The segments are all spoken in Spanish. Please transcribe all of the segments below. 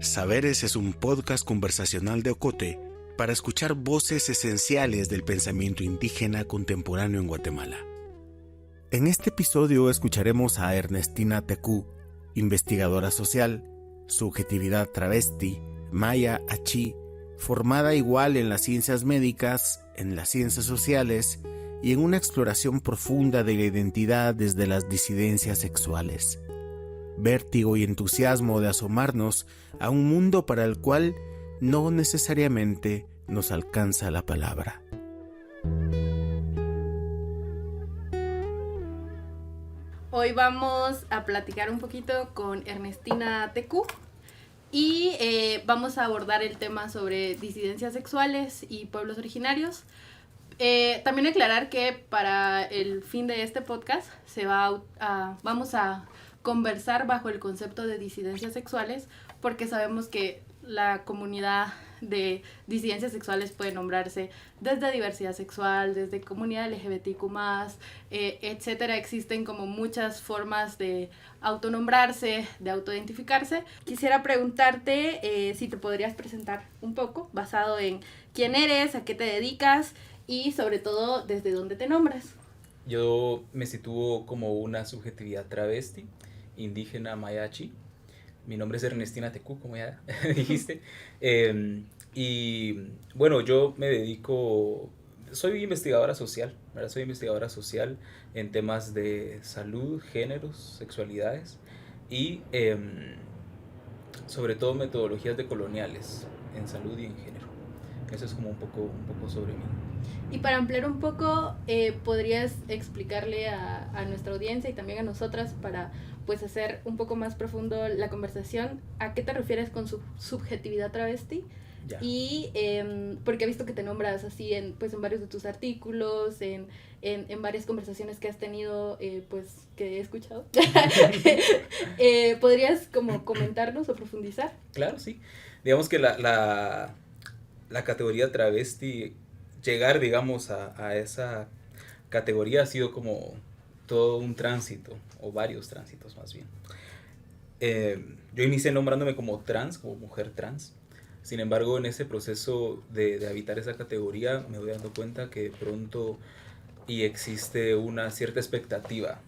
Saberes es un podcast conversacional de Ocote para escuchar voces esenciales del pensamiento indígena contemporáneo en Guatemala. En este episodio escucharemos a Ernestina Tecú, investigadora social, subjetividad travesti, maya achí, formada igual en las ciencias médicas, en las ciencias sociales y en una exploración profunda de la identidad desde las disidencias sexuales. Vértigo y entusiasmo de asomarnos a un mundo para el cual no necesariamente nos alcanza la palabra. Hoy vamos a platicar un poquito con Ernestina Tecú y vamos a abordar el tema sobre disidencias sexuales y pueblos originarios. También aclarar que para el fin de este podcast vamos a conversar bajo el concepto de disidencias sexuales, porque sabemos que la comunidad de disidencias sexuales puede nombrarse desde diversidad sexual, desde comunidad LGBTQ+, etcétera. Existen como muchas formas de autonombrarse, de autoidentificarse. Quisiera preguntarte si te podrías presentar un poco, basado en quién eres, a qué te dedicas y sobre todo desde dónde te nombras. Yo me sitúo como una subjetividad travesti, indígena mayachi. Mi nombre es Ernestina Tecú, como ya dijiste. Y bueno, yo me dedico, soy investigadora social, ¿verdad? Soy investigadora social en temas de salud, géneros, sexualidades y sobre todo metodologías decoloniales en salud y en género. Eso es como un poco sobre mí. Y para ampliar un poco, ¿podrías explicarle a nuestra audiencia y también a nosotras para pues hacer un poco más profundo la conversación a qué te refieres con subjetividad travesti? Ya. Y porque he visto que te nombras así en varios de tus artículos, en varias conversaciones que has tenido, pues que he escuchado. ¿Podrías como comentarnos o profundizar? Claro, sí. Digamos que la categoría travesti, llegar, digamos, a esa categoría ha sido como todo un tránsito, o varios tránsitos más bien. Yo inicié nombrándome como trans, como mujer trans. Sin embargo, en ese proceso de habitar esa categoría, me voy dando cuenta que de pronto y existe una cierta expectativa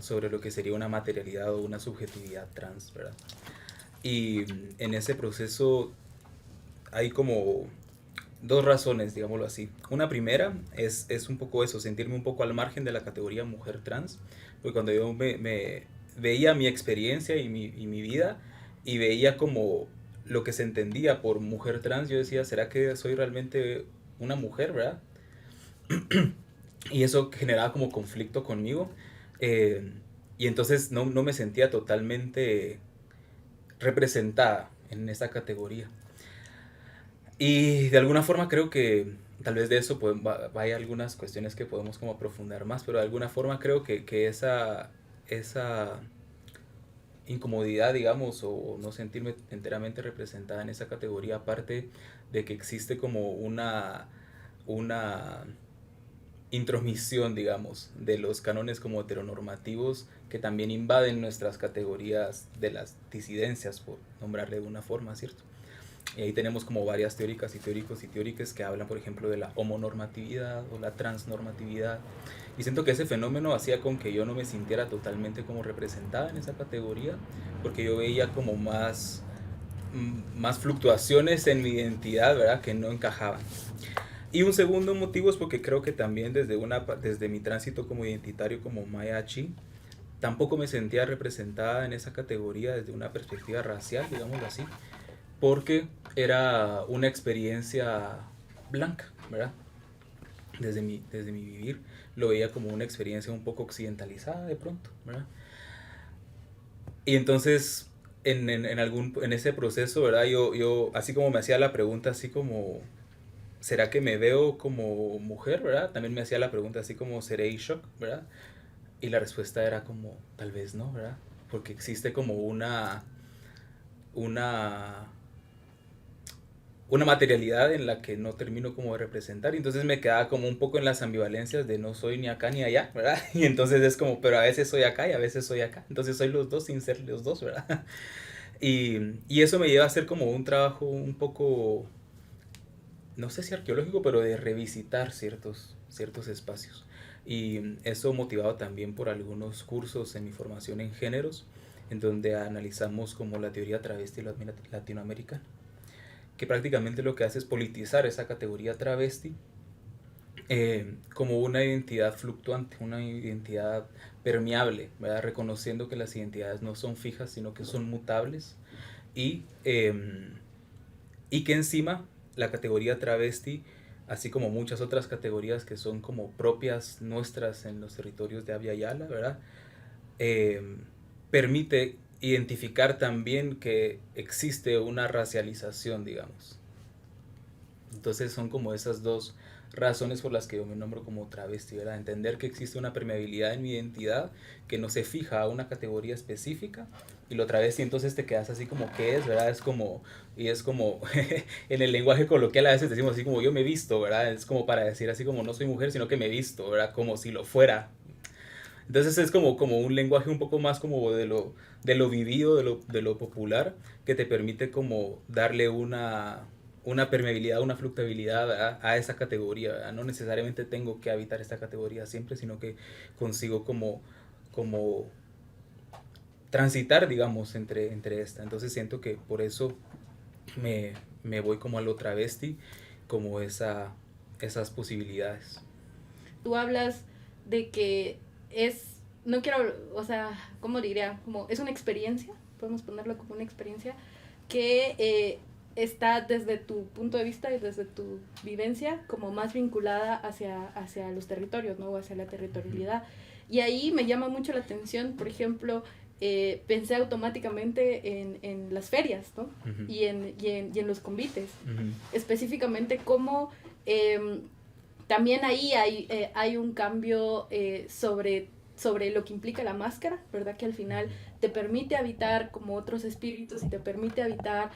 sobre lo que sería una materialidad o una subjetividad trans, ¿verdad? Y en ese proceso hay como dos razones, digámoslo así. Una primera es un poco eso, sentirme un poco al margen de la categoría mujer trans, porque cuando yo me veía mi experiencia y mi vida y veía como lo que se entendía por mujer trans, yo decía, ¿será que soy realmente una mujer, verdad? Y eso generaba como conflicto conmigo, y entonces no me sentía totalmente representada en esa categoría. Y de alguna forma creo que tal vez de eso vaya algunas cuestiones que podemos como aprofundar más, pero de alguna forma creo que esa incomodidad, digamos, o no sentirme enteramente representada en esa categoría, aparte de que existe como una intromisión, digamos, de los cánones como heteronormativos que también invaden nuestras categorías de las disidencias, por nombrarle de una forma, ¿cierto? Y ahí tenemos como varias teóricas y teóricos y teóricas que hablan, por ejemplo, de la homonormatividad o la transnormatividad. Y siento que ese fenómeno hacía con que yo no me sintiera totalmente como representada en esa categoría, porque yo veía como más fluctuaciones en mi identidad, ¿verdad?, que no encajaban. Y un segundo motivo es porque creo que también desde mi tránsito como identitario como mayachi, tampoco me sentía representada en esa categoría desde una perspectiva racial, digámoslo así, porque era una experiencia blanca, ¿verdad? Desde mi vivir lo veía como una experiencia un poco occidentalizada de pronto, ¿verdad? Y entonces en ese proceso, ¿verdad? Yo así como me hacía la pregunta, así como, ¿será que me veo como mujer, verdad? También me hacía la pregunta así como, ¿seré Ishok, verdad? Y la respuesta era como, tal vez no, ¿verdad? Porque existe como una materialidad en la que no termino como de representar, y entonces me quedaba como un poco en las ambivalencias de no soy ni acá ni allá, ¿verdad? Y entonces es como, pero a veces soy acá y a veces soy acá, entonces soy los dos sin ser los dos, ¿verdad? Y eso me lleva a hacer como un trabajo un poco, no sé si arqueológico, pero de revisitar ciertos espacios. Y eso motivado también por algunos cursos en mi formación en géneros, en donde analizamos como la teoría travesti latinoamericana, que prácticamente lo que hace es politizar esa categoría travesti como una identidad fluctuante, una identidad permeable, ¿verdad? Reconociendo que las identidades no son fijas, sino que son mutables y, y que encima la categoría travesti, así como muchas otras categorías que son como propias nuestras en los territorios de Abya Yala, ¿verdad? Eh, Permite identificar también que existe una racialización, digamos. Entonces son como esas dos razones por las que yo me nombro como travesti, ¿verdad? Entender que existe una permeabilidad en mi identidad que no se fija a una categoría específica, y lo travesti entonces te quedas así como que es, ¿verdad? Es como, y es como, en el lenguaje coloquial a veces decimos así como yo me visto, ¿verdad? Es como para decir así como no soy mujer, sino que me visto, ¿verdad? Como si lo fuera. Entonces es como un lenguaje un poco más como de lo vivido, de lo popular, que te permite como darle una permeabilidad, una fluctuabilidad a esa categoría, ¿verdad? No necesariamente tengo que habitar esta categoría siempre, sino que consigo como transitar, digamos, entre esta. Entonces siento que por eso me voy como a lo travesti, como esas posibilidades. Tú hablas de que es, no quiero, o sea, ¿cómo diría? Como es una experiencia, podemos ponerlo como una experiencia que está desde tu punto de vista y desde tu vivencia como más vinculada hacia los territorios, ¿no? O hacia la territorialidad. Y ahí me llama mucho la atención, por ejemplo, pensé automáticamente en las ferias, ¿no? Uh-huh. y en los convites. Uh-huh. Específicamente cómo también ahí hay un cambio sobre lo que implica la máscara, ¿verdad? Que al final te permite habitar como otros espíritus y te permite habitar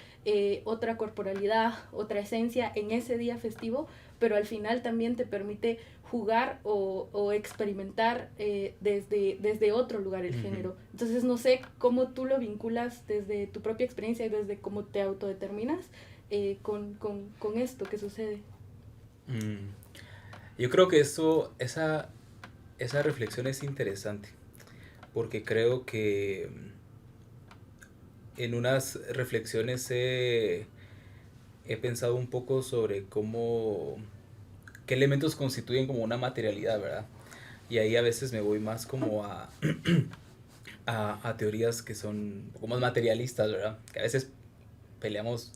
otra corporalidad, otra esencia en ese día festivo, pero al final también te permite jugar o experimentar desde otro lugar el género. Entonces no sé cómo tú lo vinculas desde tu propia experiencia y desde cómo te autodeterminas con esto que sucede. Yo creo que esa reflexión es interesante, porque creo que en unas reflexiones he pensado un poco sobre qué elementos constituyen como una materialidad, ¿verdad? Y ahí a veces me voy más como a teorías que son un poco más materialistas, ¿verdad? Que a veces peleamos,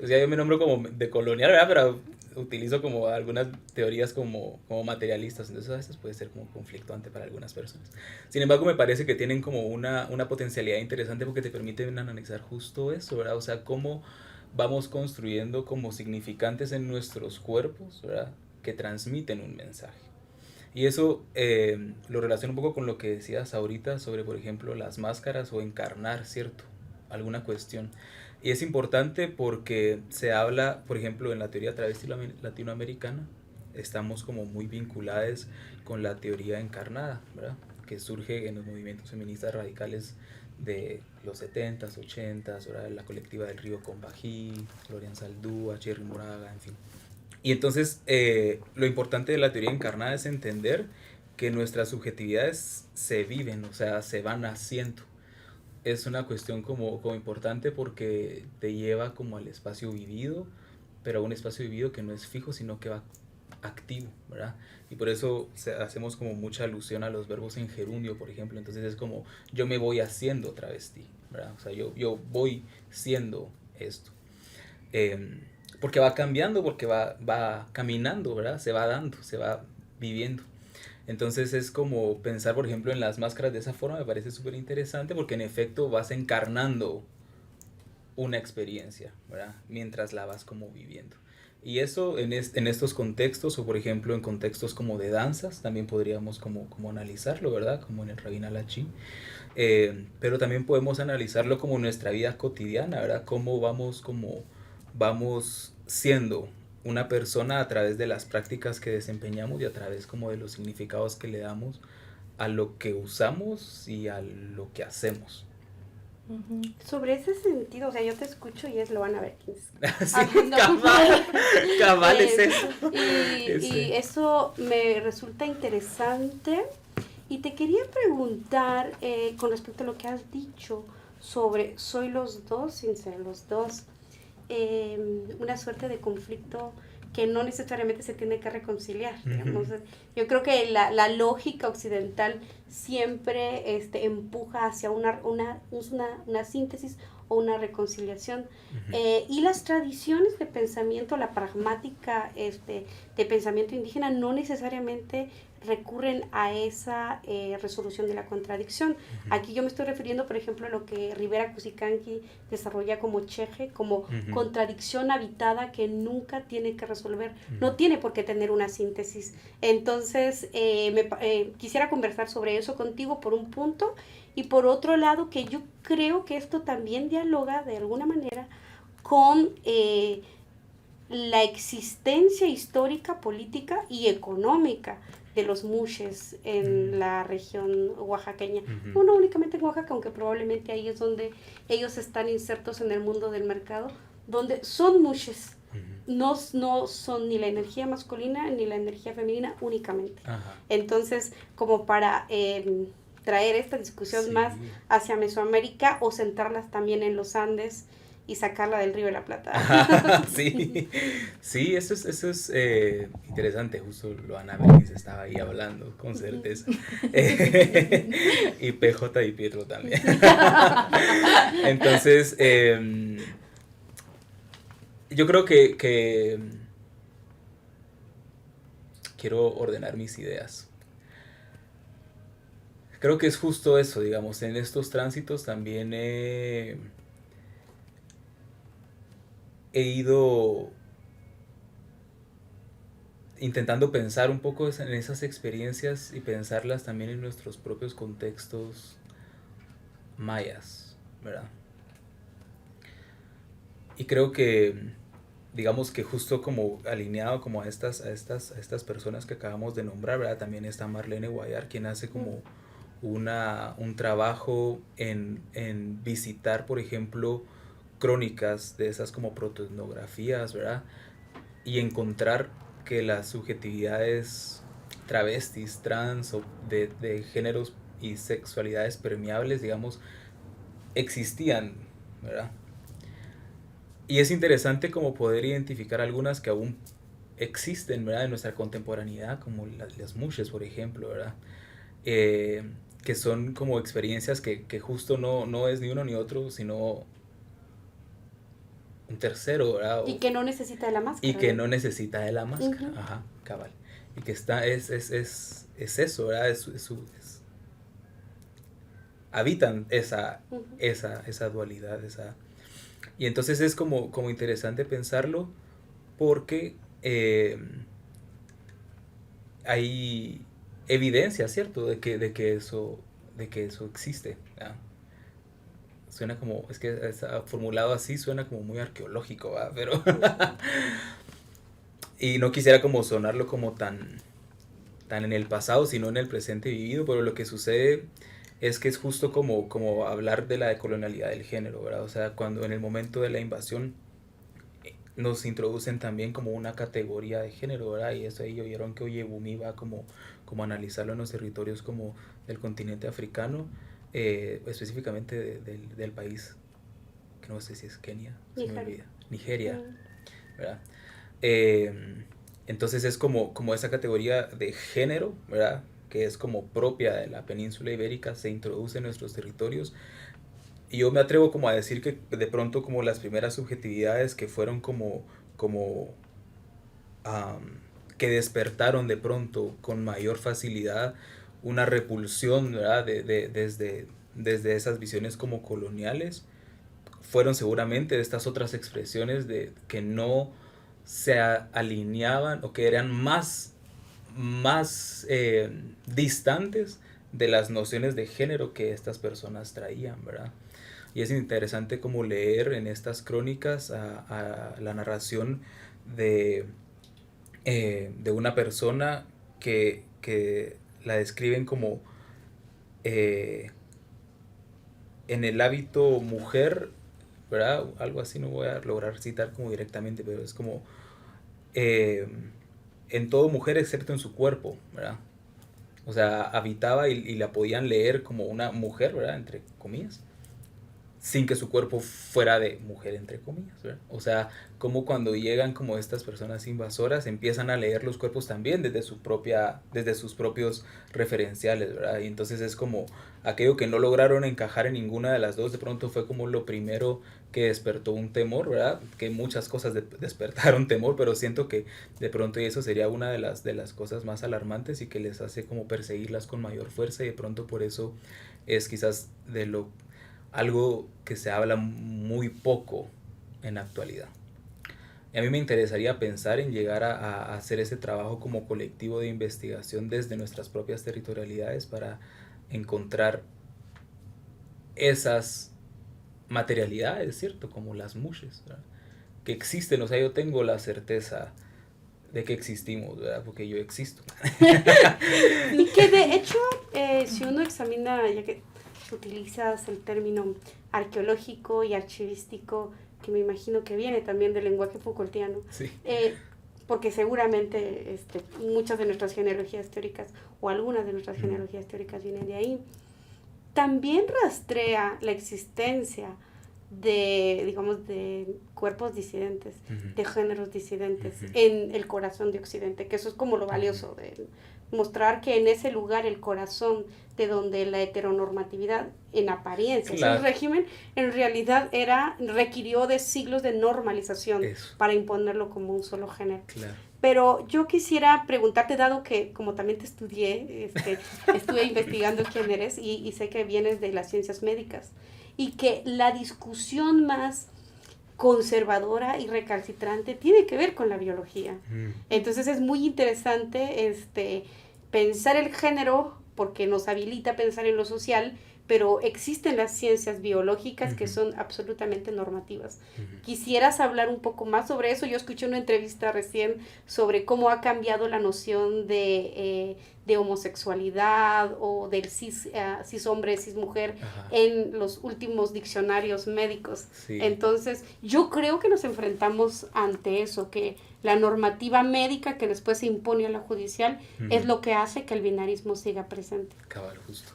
o sea, yo me nombro como de colonial, ¿verdad? Pero utilizo como algunas teorías como materialistas, entonces a veces puede ser como conflictuante para algunas personas. Sin embargo, me parece que tienen como una potencialidad interesante porque te permiten analizar justo eso, ¿verdad? O sea, cómo vamos construyendo como significantes en nuestros cuerpos, ¿verdad? Que transmiten un mensaje. Y eso lo relaciono un poco con lo que decías ahorita sobre, por ejemplo, las máscaras o encarnar, ¿cierto? Alguna cuestión. Y es importante porque se habla, por ejemplo, en la teoría travesti latinoamericana, estamos como muy vinculadas con la teoría encarnada, ¿verdad? Que surge en los movimientos feministas radicales de los 70s, 80s, ¿verdad? La colectiva del Río Combají, Florian Saldúa, Cherry Moraga, en fin. Y entonces lo importante de la teoría encarnada es entender que nuestras subjetividades se viven, o sea, se van haciendo. Es una cuestión como importante porque te lleva como al espacio vivido, pero a un espacio vivido que no es fijo, sino que va activo, ¿verdad? Y por eso hacemos como mucha alusión a los verbos en gerundio, por ejemplo. Entonces es como yo me voy haciendo travesti, ¿verdad? O sea, yo voy siendo esto. Porque va cambiando, porque va caminando, ¿verdad? Se va dando, se va viviendo. Entonces es como pensar, por ejemplo, en las máscaras de esa forma, me parece súper interesante porque en efecto vas encarnando una experiencia, ¿verdad? Mientras la vas como viviendo. Y eso en estos contextos, o por ejemplo en contextos como de danzas, también podríamos como analizarlo, ¿verdad? Como en el Rabin Alachi. Pero también podemos analizarlo como nuestra vida cotidiana, ¿verdad? Cómo vamos siendo una persona a través de las prácticas que desempeñamos y a través como de los significados que le damos a lo que usamos y a lo que hacemos. Sobre ese sentido, o sea, yo te escucho y es Loana Berkins. Sí, cabal es eso. Y eso me resulta interesante. Y te quería preguntar, con respecto a lo que has dicho sobre soy los dos sin ser los dos, una suerte de conflicto que no necesariamente se tiene que reconciliar, digamos. Yo creo que la lógica occidental siempre empuja hacia una síntesis o una reconciliación. Y las tradiciones de pensamiento, la pragmática de pensamiento indígena no necesariamente recurren a esa resolución de la contradicción. Aquí yo me estoy refiriendo, por ejemplo, a lo que Rivera Cusicanqui desarrolla como cheje, como contradicción habitada que nunca tiene que resolver, no tiene por qué tener una síntesis. Entonces, quisiera conversar sobre eso contigo por un punto, y por otro lado, que yo creo que esto también dialoga de alguna manera con la existencia histórica, política y económica de los mushes en la región oaxaqueña. No únicamente en Oaxaca, aunque probablemente ahí es donde ellos están insertos en el mundo del mercado, donde son mushes. No son ni la energía masculina ni la energía femenina únicamente. Entonces, como para traer esta discusión más hacia Mesoamérica, o centrarlas también en los Andes y sacarla del Río de la Plata. Sí, eso es interesante. Justo Loana Berkins estaba ahí hablando, con certeza. Y PJ y Pietro también. Entonces, yo creo que quiero ordenar mis ideas. Creo que es justo eso, digamos, en estos tránsitos también he ido intentando pensar un poco en esas experiencias y pensarlas también en nuestros propios contextos mayas, ¿verdad? Y creo que, digamos que justo como alineado como a estas personas que acabamos de nombrar, ¿verdad? También está Marlene Guayar, quien hace como un trabajo en visitar, por ejemplo, crónicas de esas como protoetnografías, ¿verdad? Y encontrar que las subjetividades travestis, trans o de géneros y sexualidades permeables, digamos, existían, ¿verdad? Y es interesante como poder identificar algunas que aún existen, ¿verdad? En nuestra contemporaneidad, como las mushes, por ejemplo, ¿verdad? Que son como experiencias que justo no es ni uno ni otro, sino un tercero, ¿verdad? Y que no necesita de la máscara. Y que no necesita de la máscara, ajá, cabal. Y que es eso, ¿verdad? Habitan esa dualidad, y entonces es como interesante pensarlo, porque hay evidencia, ¿cierto? de que eso existe, ¿verdad? Suena como, es que formulado así suena como muy arqueológico, ¿verdad? Pero y no quisiera como sonarlo como tan en el pasado, sino en el presente vivido, pero lo que sucede es que es justo como hablar de la decolonialidad del género, ¿verdad? O sea, cuando en el momento de la invasión nos introducen también como una categoría de género, ¿verdad? Y eso ahí oyeron que Oyebumi va como analizarlo en los territorios como del continente africano, específicamente del país, que no sé si es Kenia, se me olvida, Nigeria, ¿verdad? Entonces es como esa categoría de género, ¿verdad? Que es como propia de la península ibérica, se introduce en nuestros territorios. Y yo me atrevo como a decir que de pronto como las primeras subjetividades que fueron que despertaron de pronto con mayor facilidad una repulsión, ¿verdad? Desde esas visiones como coloniales, fueron seguramente estas otras expresiones de que no se alineaban o que eran más distantes de las nociones de género que estas personas traían, ¿verdad? Y es interesante como leer en estas crónicas a la narración de una persona que la describen como en el hábito mujer, ¿verdad? Algo así, no voy a lograr citar como directamente, pero es como en todo mujer excepto en su cuerpo, ¿verdad? O sea, habitaba y la podían leer como una mujer, ¿verdad? Entre comillas, sin que su cuerpo fuera de mujer, entre comillas, ¿verdad? O sea, como cuando llegan como estas personas invasoras, empiezan a leer los cuerpos también desde sus propios referenciales, ¿verdad? Y entonces es como aquello que no lograron encajar en ninguna de las dos, de pronto fue como lo primero que despertó un temor, ¿verdad? Que muchas cosas despertaron temor, pero siento que de pronto eso sería una de las cosas más alarmantes y que les hace como perseguirlas con mayor fuerza, y de pronto por eso es quizás algo que se habla muy poco en la actualidad. Y a mí me interesaría pensar en llegar a hacer ese trabajo como colectivo de investigación desde nuestras propias territorialidades para encontrar esas materialidades, ¿cierto? Como las mushes, ¿verdad? Que existen. O sea, yo tengo la certeza de que existimos, ¿verdad? Porque yo existo. Y que de hecho, si uno examina, ya que utilizas el término arqueológico y archivístico, que me imagino que viene también del lenguaje Foucaultiano, Sí. Porque seguramente muchas de nuestras genealogías teóricas o algunas de nuestras genealogías teóricas vienen de ahí, también rastrea la existencia de cuerpos disidentes, de géneros disidentes en el corazón de Occidente, que eso es como lo valioso de mostrar que en ese lugar el corazón de donde la heteronormatividad en apariencia, claro, el régimen en realidad requirió de siglos de normalización para imponerlo como un solo género. Claro. Pero yo quisiera preguntarte, dado que como también te estudié, estuve investigando quién eres y sé que vienes de las ciencias médicas, y que la discusión más conservadora y recalcitrante tiene que ver con la biología. Entonces es muy interesante pensar el género porque nos habilita a pensar en lo social, pero existen las ciencias biológicas que son absolutamente normativas. ¿Quisieras hablar un poco más sobre eso? Yo escuché una entrevista recién sobre cómo ha cambiado la noción de homosexualidad o del cis hombre, cis mujer en los últimos diccionarios médicos. Sí. Entonces, yo creo que nos enfrentamos ante eso, que la normativa médica que después se impone a la judicial es lo que hace que el binarismo siga presente. Cabal, justo.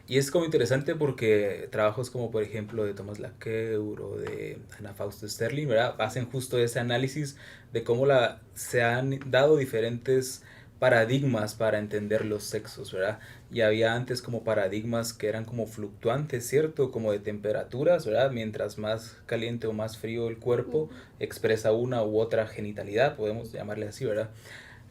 Y es como interesante porque trabajos como por ejemplo de Thomas Laqueur o de Anna Fausto Sterling, ¿verdad? Hacen justo ese análisis de cómo se han dado diferentes paradigmas para entender los sexos, ¿verdad? Y había antes como paradigmas que eran como fluctuantes, ¿cierto? Como de temperaturas, ¿verdad? Mientras más caliente o más frío el cuerpo expresa una u otra genitalidad, podemos llamarle así, ¿verdad?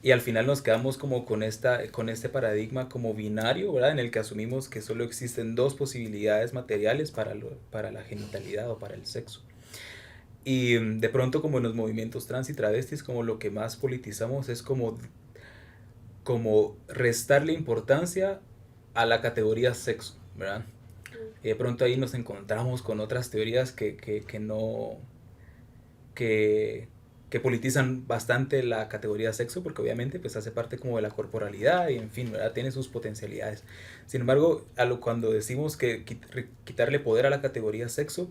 Y al final nos quedamos como con este paradigma como binario, ¿verdad? En el que asumimos que solo existen dos posibilidades materiales para la genitalidad o para el sexo. Y de pronto como en los movimientos trans y travestis, como lo que más politizamos es como restarle importancia a la categoría sexo, ¿verdad? Y de pronto ahí nos encontramos con otras teorías que politizan bastante la categoría sexo, porque obviamente pues hace parte como de la corporalidad y en fin, ¿verdad? Tiene sus potencialidades. Sin embargo, cuando decimos que quitarle poder a la categoría sexo,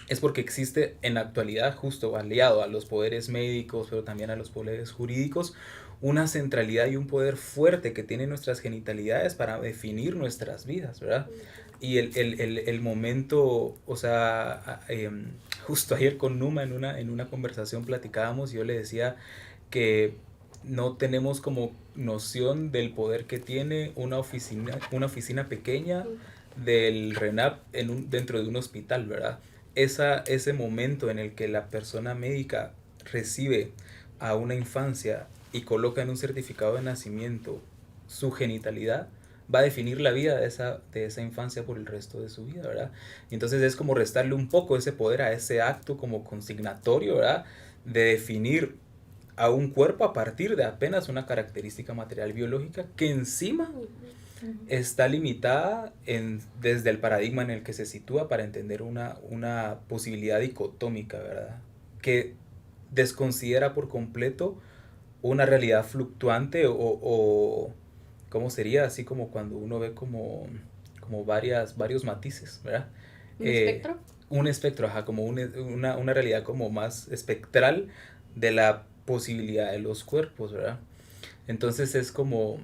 es porque existe en la actualidad, justo aliado a los poderes médicos, pero también a los poderes jurídicos, una centralidad y un poder fuerte que tienen nuestras genitalidades para definir nuestras vidas, ¿verdad? Y el momento, o sea, justo ayer con Numa en una conversación platicábamos y yo le decía que no tenemos como noción del poder que tiene una oficina pequeña del RENAP dentro de un hospital, ¿verdad? Ese momento en el que la persona médica recibe a una infancia y coloca en un certificado de nacimiento su genitalidad, va a definir la vida de esa infancia por el resto de su vida, ¿verdad? Y entonces es como restarle un poco ese poder a ese acto como consignatorio, ¿verdad? De definir a un cuerpo a partir de apenas una característica material biológica que encima está limitada desde el paradigma en el que se sitúa para entender una posibilidad dicotómica, ¿verdad? Que desconsidera por completo una realidad fluctuante o ¿cómo sería? Así como cuando uno ve como varios matices, ¿verdad? ¿Un espectro? Un espectro, ajá, como una realidad como más espectral de la posibilidad de los cuerpos, ¿verdad? Entonces es como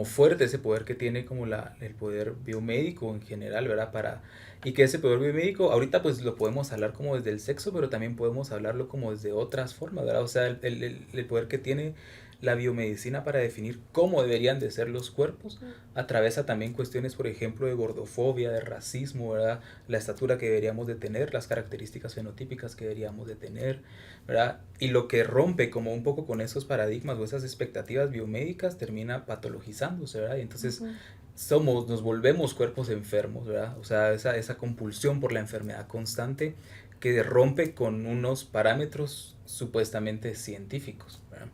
fuerte ese poder que tiene como el poder biomédico en general, ¿verdad? Y que ese poder biomédico, ahorita pues lo podemos hablar como desde el sexo, pero también podemos hablarlo como desde otras formas, ¿verdad? O sea, el poder que tiene la biomedicina para definir cómo deberían de ser los cuerpos, atraviesa también cuestiones, por ejemplo, de gordofobia, de racismo, ¿verdad? La estatura que deberíamos de tener, las características fenotípicas que deberíamos de tener, ¿verdad? Y lo que rompe como un poco con esos paradigmas o esas expectativas biomédicas termina patologizándose, ¿verdad? Y entonces nos volvemos cuerpos enfermos, ¿verdad? O sea, esa compulsión por la enfermedad constante que rompe con unos parámetros supuestamente científicos, ¿verdad?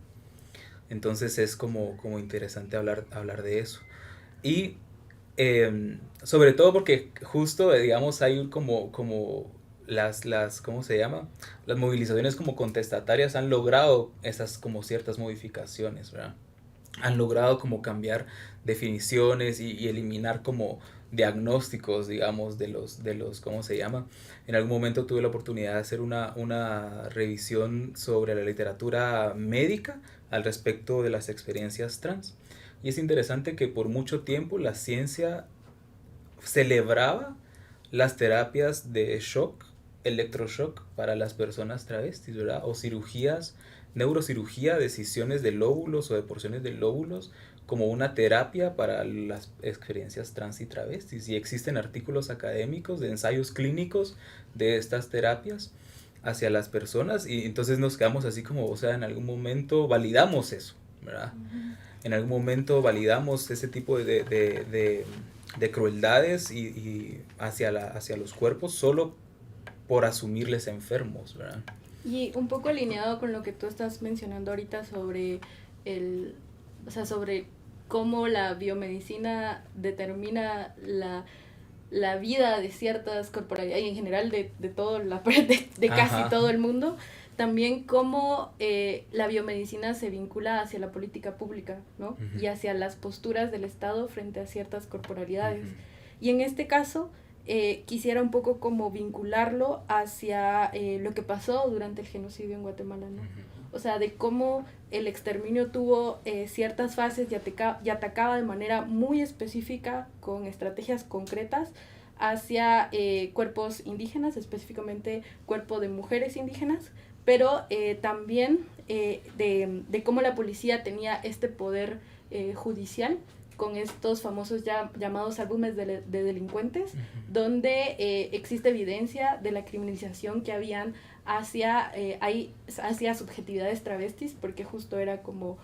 Entonces es como interesante hablar de eso. Y sobre todo porque justo, digamos, hay como las ¿cómo se llama? Las movilizaciones como contestatarias han logrado esas como ciertas modificaciones, ¿verdad? Han logrado como cambiar definiciones y eliminar como diagnósticos, digamos, de los, ¿cómo se llama? En algún momento tuve la oportunidad de hacer una revisión sobre la literatura médica al respecto de las experiencias trans. Y es interesante que por mucho tiempo la ciencia celebraba las terapias de shock, electroshock para las personas travestis, ¿verdad? O cirugías, neurocirugía de escisiones de lóbulos o de porciones de lóbulos como una terapia para las experiencias trans y travestis. Y existen artículos académicos de ensayos clínicos de estas terapias hacia las personas y entonces nos quedamos así como, o sea, en algún momento validamos eso, ¿verdad? En algún momento validamos ese tipo de crueldades y hacia los cuerpos solo por asumirles enfermos, ¿verdad? Y un poco alineado con lo que tú estás mencionando ahorita sobre sobre cómo la biomedicina determina la vida de ciertas corporalidades y en general de casi todo el mundo, también cómo la biomedicina se vincula hacia la política pública, ¿no? Uh-huh. Y hacia las posturas del Estado frente a ciertas corporalidades. Uh-huh. Y en este caso, quisiera un poco como vincularlo hacia lo que pasó durante el genocidio en Guatemala, ¿no? Uh-huh. O sea, de cómo el exterminio tuvo ciertas fases y atacaba de manera muy específica con estrategias concretas hacia cuerpos indígenas, específicamente cuerpo de mujeres indígenas, pero también de cómo la policía tenía este poder judicial con estos famosos llamados álbumes de delincuentes, uh-huh. Donde existe evidencia de la criminalización que habían hacia subjetividades travestis, porque justo era como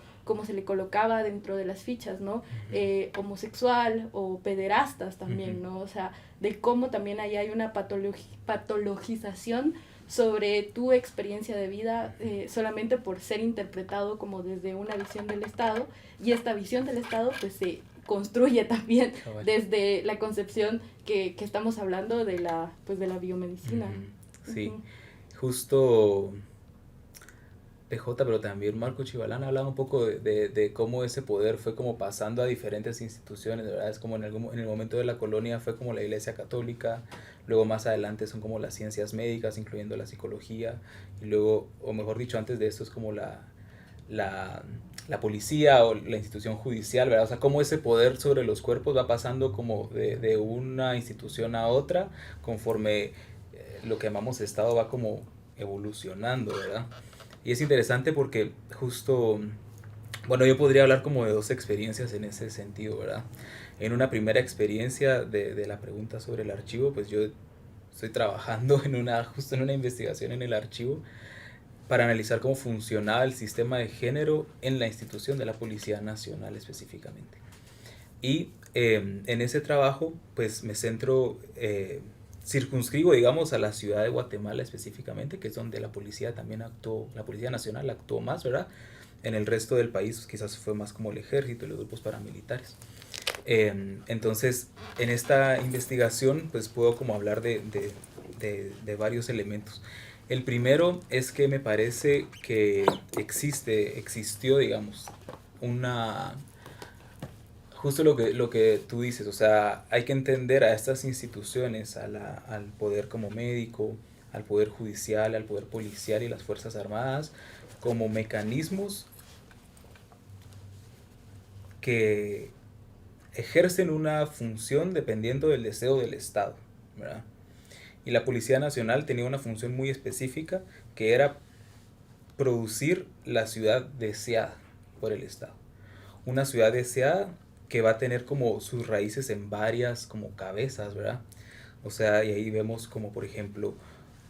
se le colocaba dentro de las fichas, ¿no? Uh-huh. Homosexual o pederastas también, uh-huh. ¿no? O sea, de cómo también ahí hay una patologización sobre tu experiencia de vida solamente por ser interpretado como desde una visión del Estado, y esta visión del Estado pues se construye también desde la concepción que estamos hablando de la biomedicina. Sí, uh-huh. Justo PJ, pero también Marco Chivalán hablaba un poco de cómo ese poder fue como pasando a diferentes instituciones, ¿verdad? Es como en el momento de la colonia fue como la Iglesia Católica, luego más adelante son como las ciencias médicas, incluyendo la psicología, y luego, o mejor dicho, antes de esto es como la policía o la institución judicial, ¿verdad? O sea, cómo ese poder sobre los cuerpos va pasando como de una institución a otra conforme lo que llamamos Estado va como evolucionando, ¿verdad? Y es interesante porque justo, bueno, yo podría hablar como de dos experiencias en ese sentido, ¿verdad? En una primera experiencia de la pregunta sobre el archivo, pues yo estoy trabajando justo en una investigación en el archivo para analizar cómo funcionaba el sistema de género en la institución de la Policía Nacional específicamente. Y en ese trabajo, pues me circunscribo, digamos, a la ciudad de Guatemala específicamente, que es donde la policía también actuó, la Policía Nacional actuó más, ¿verdad? En el resto del país quizás fue más como el ejército y los grupos paramilitares. Entonces, en esta investigación, pues puedo como hablar de varios elementos. El primero es que me parece que existió, digamos, justo lo que tú dices, o sea, hay que entender a estas instituciones, al poder como médico, al poder judicial, al poder policial y las Fuerzas Armadas, como mecanismos que ejercen una función dependiendo del deseo del Estado, ¿verdad? Y la Policía Nacional tenía una función muy específica que era producir la ciudad deseada por el Estado. Una ciudad deseada que va a tener como sus raíces en varias como cabezas, ¿verdad? O sea, y ahí vemos como por ejemplo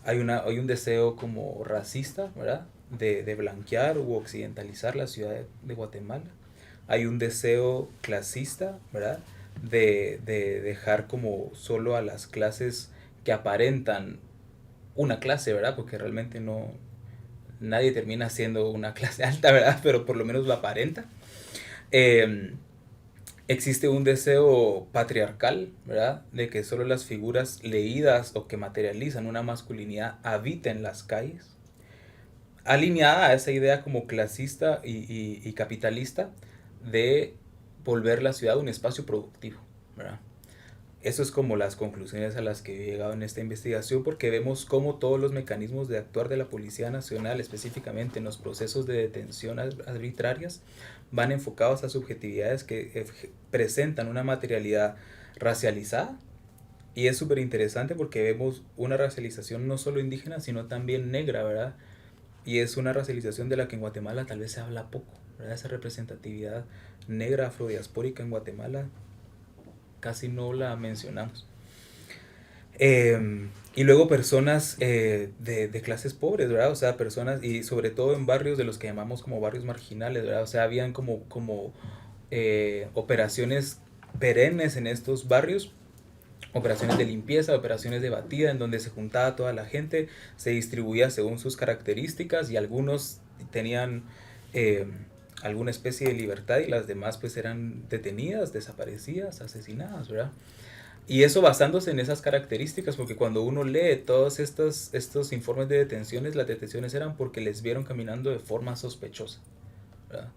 hay un deseo como racista, ¿verdad? De blanquear u occidentalizar la ciudad de Guatemala. Hay un deseo clasista, ¿verdad? De dejar como solo a las clases que aparentan una clase, ¿verdad? Porque realmente nadie termina siendo una clase alta, ¿verdad? Pero por lo menos lo aparenta. Existe un deseo patriarcal, ¿verdad? De que solo las figuras leídas o que materializan una masculinidad habiten las calles. Alineada a esa idea como clasista y capitalista de volver la ciudad un espacio productivo, ¿verdad? Eso es como las conclusiones a las que he llegado en esta investigación, porque vemos cómo todos los mecanismos de actuar de la Policía Nacional, específicamente en los procesos de detención arbitrarias, van enfocados a subjetividades que presentan una materialidad racializada. Y es súper interesante porque vemos una racialización no solo indígena, sino también negra, ¿verdad? Y es una racialización de la que en Guatemala tal vez se habla poco, ¿verdad? Esa representatividad negra afrodiaspórica en Guatemala casi no la mencionamos. Y luego personas de clases pobres, ¿verdad? O sea, personas, y sobre todo en barrios de los que llamamos como barrios marginales, ¿verdad? O sea, habían como operaciones perennes en estos barrios, operaciones de limpieza, operaciones de batida, en donde se juntaba toda la gente, se distribuía según sus características y algunos tenían alguna especie de libertad y las demás pues eran detenidas, desaparecidas, asesinadas, ¿verdad? Y eso basándose en esas características, porque cuando uno lee todos estos informes de detenciones, las detenciones eran porque les vieron caminando de forma sospechosa, ¿verdad?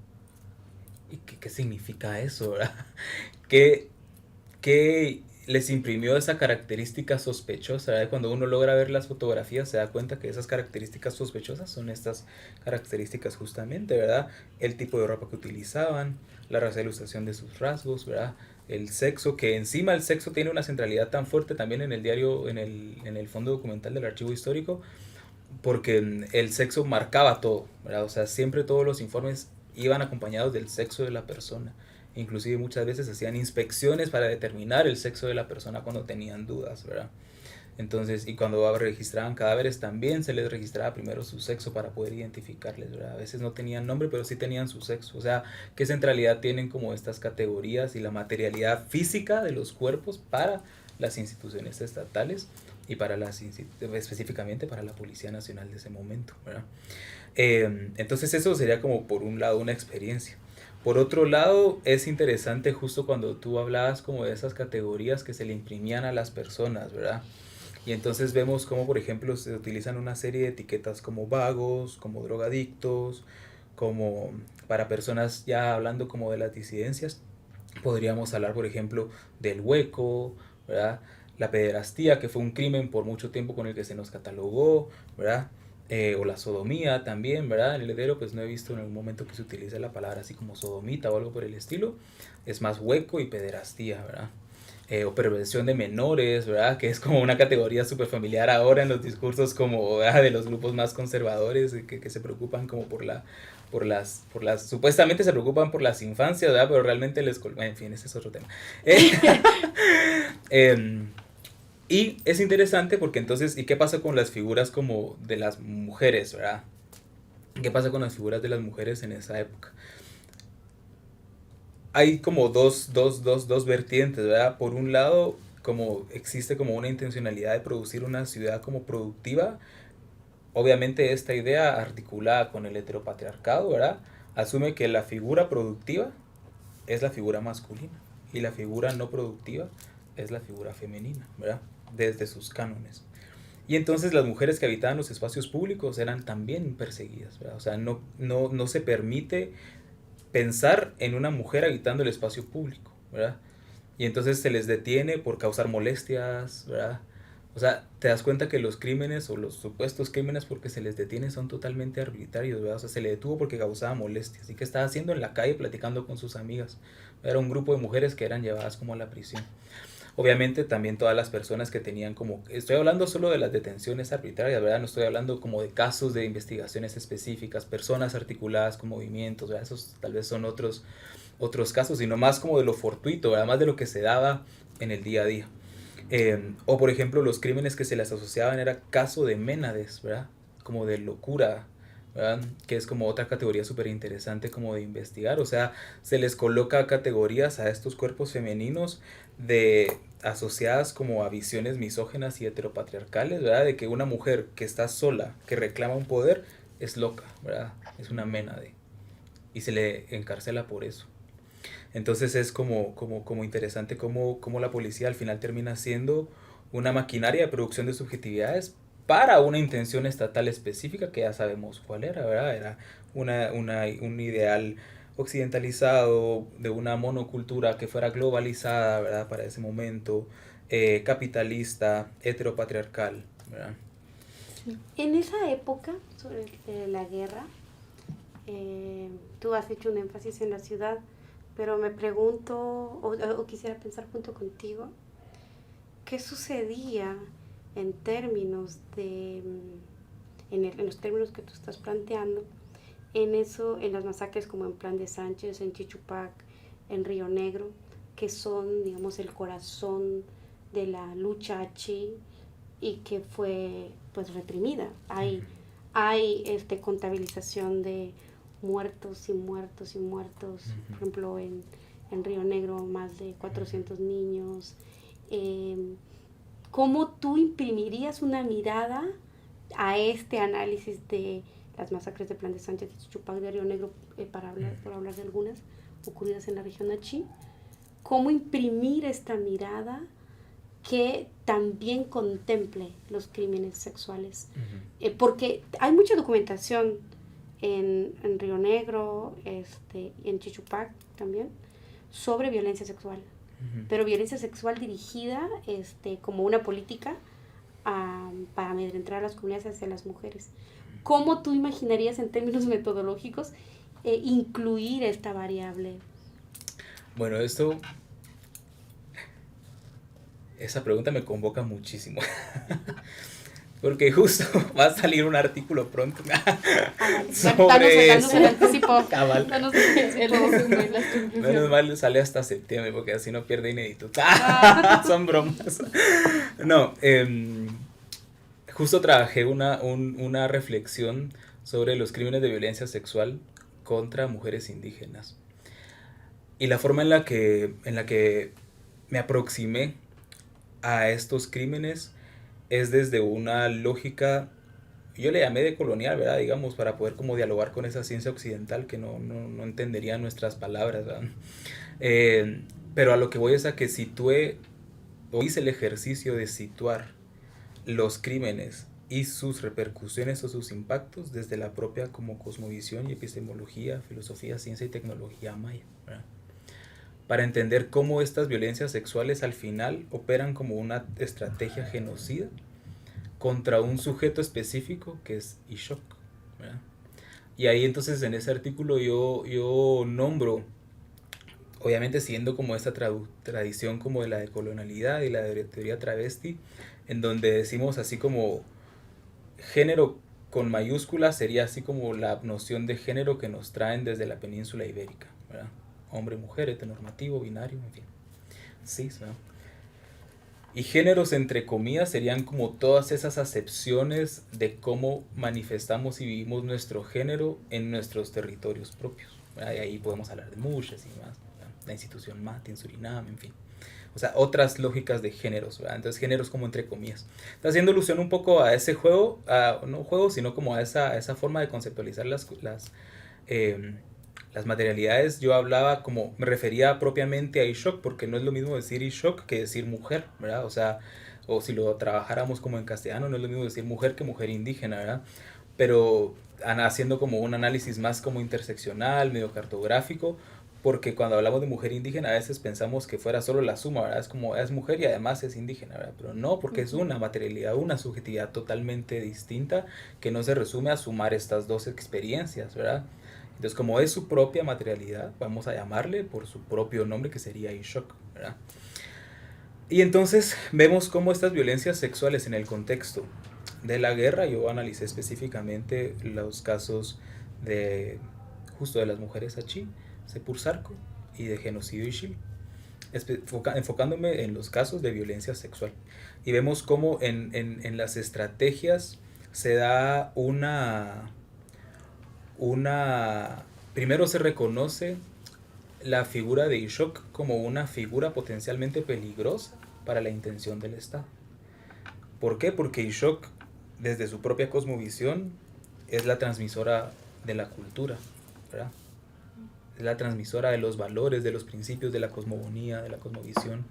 ¿Y qué significa eso, verdad? ¿Qué les imprimió esa característica sospechosa, ¿verdad? Cuando uno logra ver las fotografías se da cuenta que esas características sospechosas son estas características justamente, ¿verdad? El tipo de ropa que utilizaban, la racialización de sus rasgos, ¿verdad? El sexo, que encima el sexo tiene una centralidad tan fuerte también en el diario, en el fondo documental del archivo histórico, porque el sexo marcaba todo, ¿verdad? O sea, siempre todos los informes iban acompañados del sexo de la persona. Inclusive muchas veces hacían inspecciones para determinar el sexo de la persona cuando tenían dudas, ¿verdad? Entonces, y cuando registraban cadáveres también se les registraba primero su sexo para poder identificarles, ¿verdad? A veces no tenían nombre, pero sí tenían su sexo. O sea, qué centralidad tienen como estas categorías y la materialidad física de los cuerpos para las instituciones estatales y para específicamente para la Policía Nacional de ese momento, ¿verdad? Entonces eso sería como por un lado una experiencia. Por otro lado, es interesante justo cuando tú hablabas como de esas categorías que se le imprimían a las personas, ¿verdad? Y entonces vemos como, por ejemplo, se utilizan una serie de etiquetas como vagos, como drogadictos, como para personas ya hablando como de las disidencias. Podríamos hablar, por ejemplo, del hueco, ¿verdad? La pederastía, que fue un crimen por mucho tiempo con el que se nos catalogó, ¿verdad? O la sodomía también, ¿verdad? En el heredero pues no he visto en algún momento que se utilice la palabra así como sodomita o algo por el estilo. Es más hueco y pederastía, ¿verdad? O perversión de menores, ¿verdad? Que es como una categoría súper familiar ahora en los discursos como, ¿verdad? De los grupos más conservadores que se preocupan como por las supuestamente se preocupan por las infancias, ¿verdad? Pero realmente en fin, ese es otro tema. Y es interesante porque entonces, ¿y qué pasa con las figuras como de las mujeres, verdad? ¿Qué pasa con las figuras de las mujeres en esa época? Hay como dos vertientes, ¿verdad? Por un lado, como existe como una intencionalidad de producir una ciudad como productiva. Obviamente esta idea articulada con el heteropatriarcado, ¿verdad? Asume que la figura productiva es la figura masculina y la figura no productiva es la figura femenina, ¿verdad? Desde sus cánones. Y entonces las mujeres que habitaban los espacios públicos eran también perseguidas, ¿verdad? O sea, no se permite pensar en una mujer habitando el espacio público, ¿verdad? Y entonces se les detiene por causar molestias, ¿verdad? O sea, te das cuenta que los crímenes o los supuestos crímenes porque se les detiene son totalmente arbitrarios, ¿verdad? O sea, se le detuvo porque causaba molestias. ¿Y qué estaba haciendo en la calle platicando con sus amigas? Era un grupo de mujeres que eran llevadas como a la prisión. Obviamente también todas las personas que tenían como, estoy hablando solo de las detenciones arbitrarias, ¿verdad? No estoy hablando como de casos de investigaciones específicas, personas articuladas con movimientos, ¿verdad? Esos tal vez son otros casos, sino más como de lo fortuito, ¿verdad? Más de lo que se daba en el día a día. O por ejemplo los crímenes que se les asociaban era caso de Ménades, ¿verdad? Como de locura, ¿verdad? Que es como otra categoría súper interesante como de investigar. O sea, se les coloca categorías a estos cuerpos femeninos asociadas como a visiones misógenas y heteropatriarcales, ¿verdad? De que una mujer que está sola, que reclama un poder, es loca, ¿verdad? Es una Ménade. Y se le encarcela por eso. Entonces es como interesante cómo la policía al final termina siendo una maquinaria de producción de subjetividades para una intención estatal específica que ya sabemos cuál era, ¿verdad? Era un ideal occidentalizado de una monocultura que fuera globalizada, ¿verdad? Para ese momento, capitalista, heteropatriarcal, ¿verdad? En esa época, sobre la guerra, tú has hecho un énfasis en la ciudad, pero me pregunto, o quisiera pensar junto contigo, ¿qué sucedía en términos en los términos que tú estás planteando, en las masacres como en Plan de Sánchez, en Chichupac, en Río Negro, que son, digamos, el corazón de la lucha achí y que fue, pues, reprimida? Hay contabilización de muertos y muertos y muertos, por ejemplo en Río Negro más de 400 niños. ¿Cómo tú imprimirías una mirada a este análisis de las masacres de Plan de Sánchez y Chichupac de Río Negro, por hablar de algunas ocurridas en la región achí? ¿Cómo imprimir esta mirada que también contemple los crímenes sexuales? Porque hay mucha documentación en Río Negro, en Chichupac también, sobre violencia sexual, pero violencia sexual dirigida como una política para amedrentar a las comunidades hacia las mujeres. ¿Cómo tú imaginarías en términos metodológicos incluir esta variable? Bueno, esa pregunta me convoca muchísimo. Porque justo va a salir un artículo pronto sobre eso. Cabal. Menos mal sale hasta septiembre porque así no pierde inédito. Son bromas. No, justo trabajé una reflexión sobre los crímenes de violencia sexual contra mujeres indígenas. Y la forma en la que me aproximé a estos crímenes es desde una lógica, yo le llamé de colonial, ¿verdad? Digamos, para poder como dialogar con esa ciencia occidental que no entendería nuestras palabras, ¿verdad? Pero a lo que voy es a que situé, o hice el ejercicio de situar los crímenes y sus repercusiones o sus impactos desde la propia como cosmovisión y epistemología, filosofía, ciencia y tecnología maya, ¿verdad? Para entender cómo estas violencias sexuales al final operan como una estrategia genocida contra un sujeto específico que es Ixoc, ¿verdad? Y ahí entonces en ese artículo yo nombro, obviamente siguiendo como esta tradición como de la decolonialidad y la de teoría travesti, en donde decimos así como género con mayúsculas sería así como la noción de género que nos traen desde la península ibérica, ¿verdad? Hombre, mujer, heteronormativo, binario, en fin. Sí, ¿verdad? Y géneros, entre comillas, serían como todas esas acepciones de cómo manifestamos y vivimos nuestro género en nuestros territorios propios, ¿verdad? Y ahí podemos hablar de muchas y más, ¿verdad? La institución Mati en Surinam, en fin. O sea, otras lógicas de géneros, ¿verdad? Entonces, géneros como entre comillas. Está haciendo alusión un poco a ese juego, no juego, sino como a esa forma de conceptualizar las materialidades. Yo hablaba como, me refería propiamente a Ixoc, porque no es lo mismo decir Ixoc que decir mujer, ¿verdad? O sea, o si lo trabajáramos como en castellano, no es lo mismo decir mujer que mujer indígena, ¿verdad? Pero haciendo como un análisis más como interseccional, medio cartográfico, porque cuando hablamos de mujer indígena a veces pensamos que fuera solo la suma, ¿verdad? Es como es mujer y además es indígena, ¿verdad? Pero no, porque es una materialidad, una subjetividad totalmente distinta que no se resume a sumar estas dos experiencias, ¿verdad? Entonces, como es su propia materialidad, vamos a llamarle por su propio nombre, que sería Ishok, ¿verdad? Y entonces vemos cómo estas violencias sexuales en el contexto de la guerra, yo analicé específicamente los casos de justo de las mujeres Achí, Sepursarco y de genocidio Ixil, enfocándome en los casos de violencia sexual. Y vemos cómo en las estrategias se da primero se reconoce la figura de Ishok como una figura potencialmente peligrosa para la intención del Estado. ¿Por qué? Porque Ishok, desde su propia cosmovisión, es la transmisora de la cultura, ¿verdad? Es la transmisora de los valores, de los principios, de la cosmogonía, de la cosmovisión.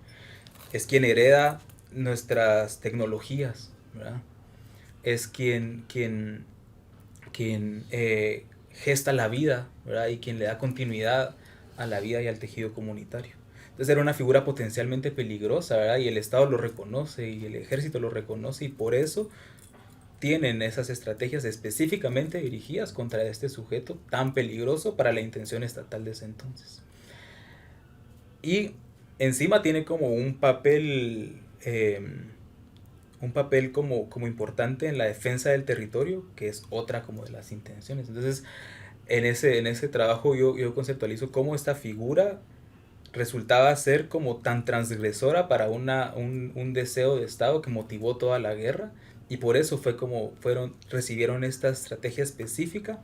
Es quien hereda nuestras tecnologías, ¿verdad? Es quien gesta la vida, ¿verdad? Y quien le da continuidad a la vida y al tejido comunitario. Entonces era una figura potencialmente peligrosa, ¿verdad? Y el Estado lo reconoce y el ejército lo reconoce y por eso tienen esas estrategias específicamente dirigidas contra este sujeto tan peligroso para la intención estatal de ese entonces. Y encima tiene como un papel como importante en la defensa del territorio, que es otra como de las intenciones. Entonces, en ese trabajo yo conceptualizo cómo esta figura resultaba ser como tan transgresora para un deseo de Estado que motivó toda la guerra, y por eso fue como recibieron esta estrategia específica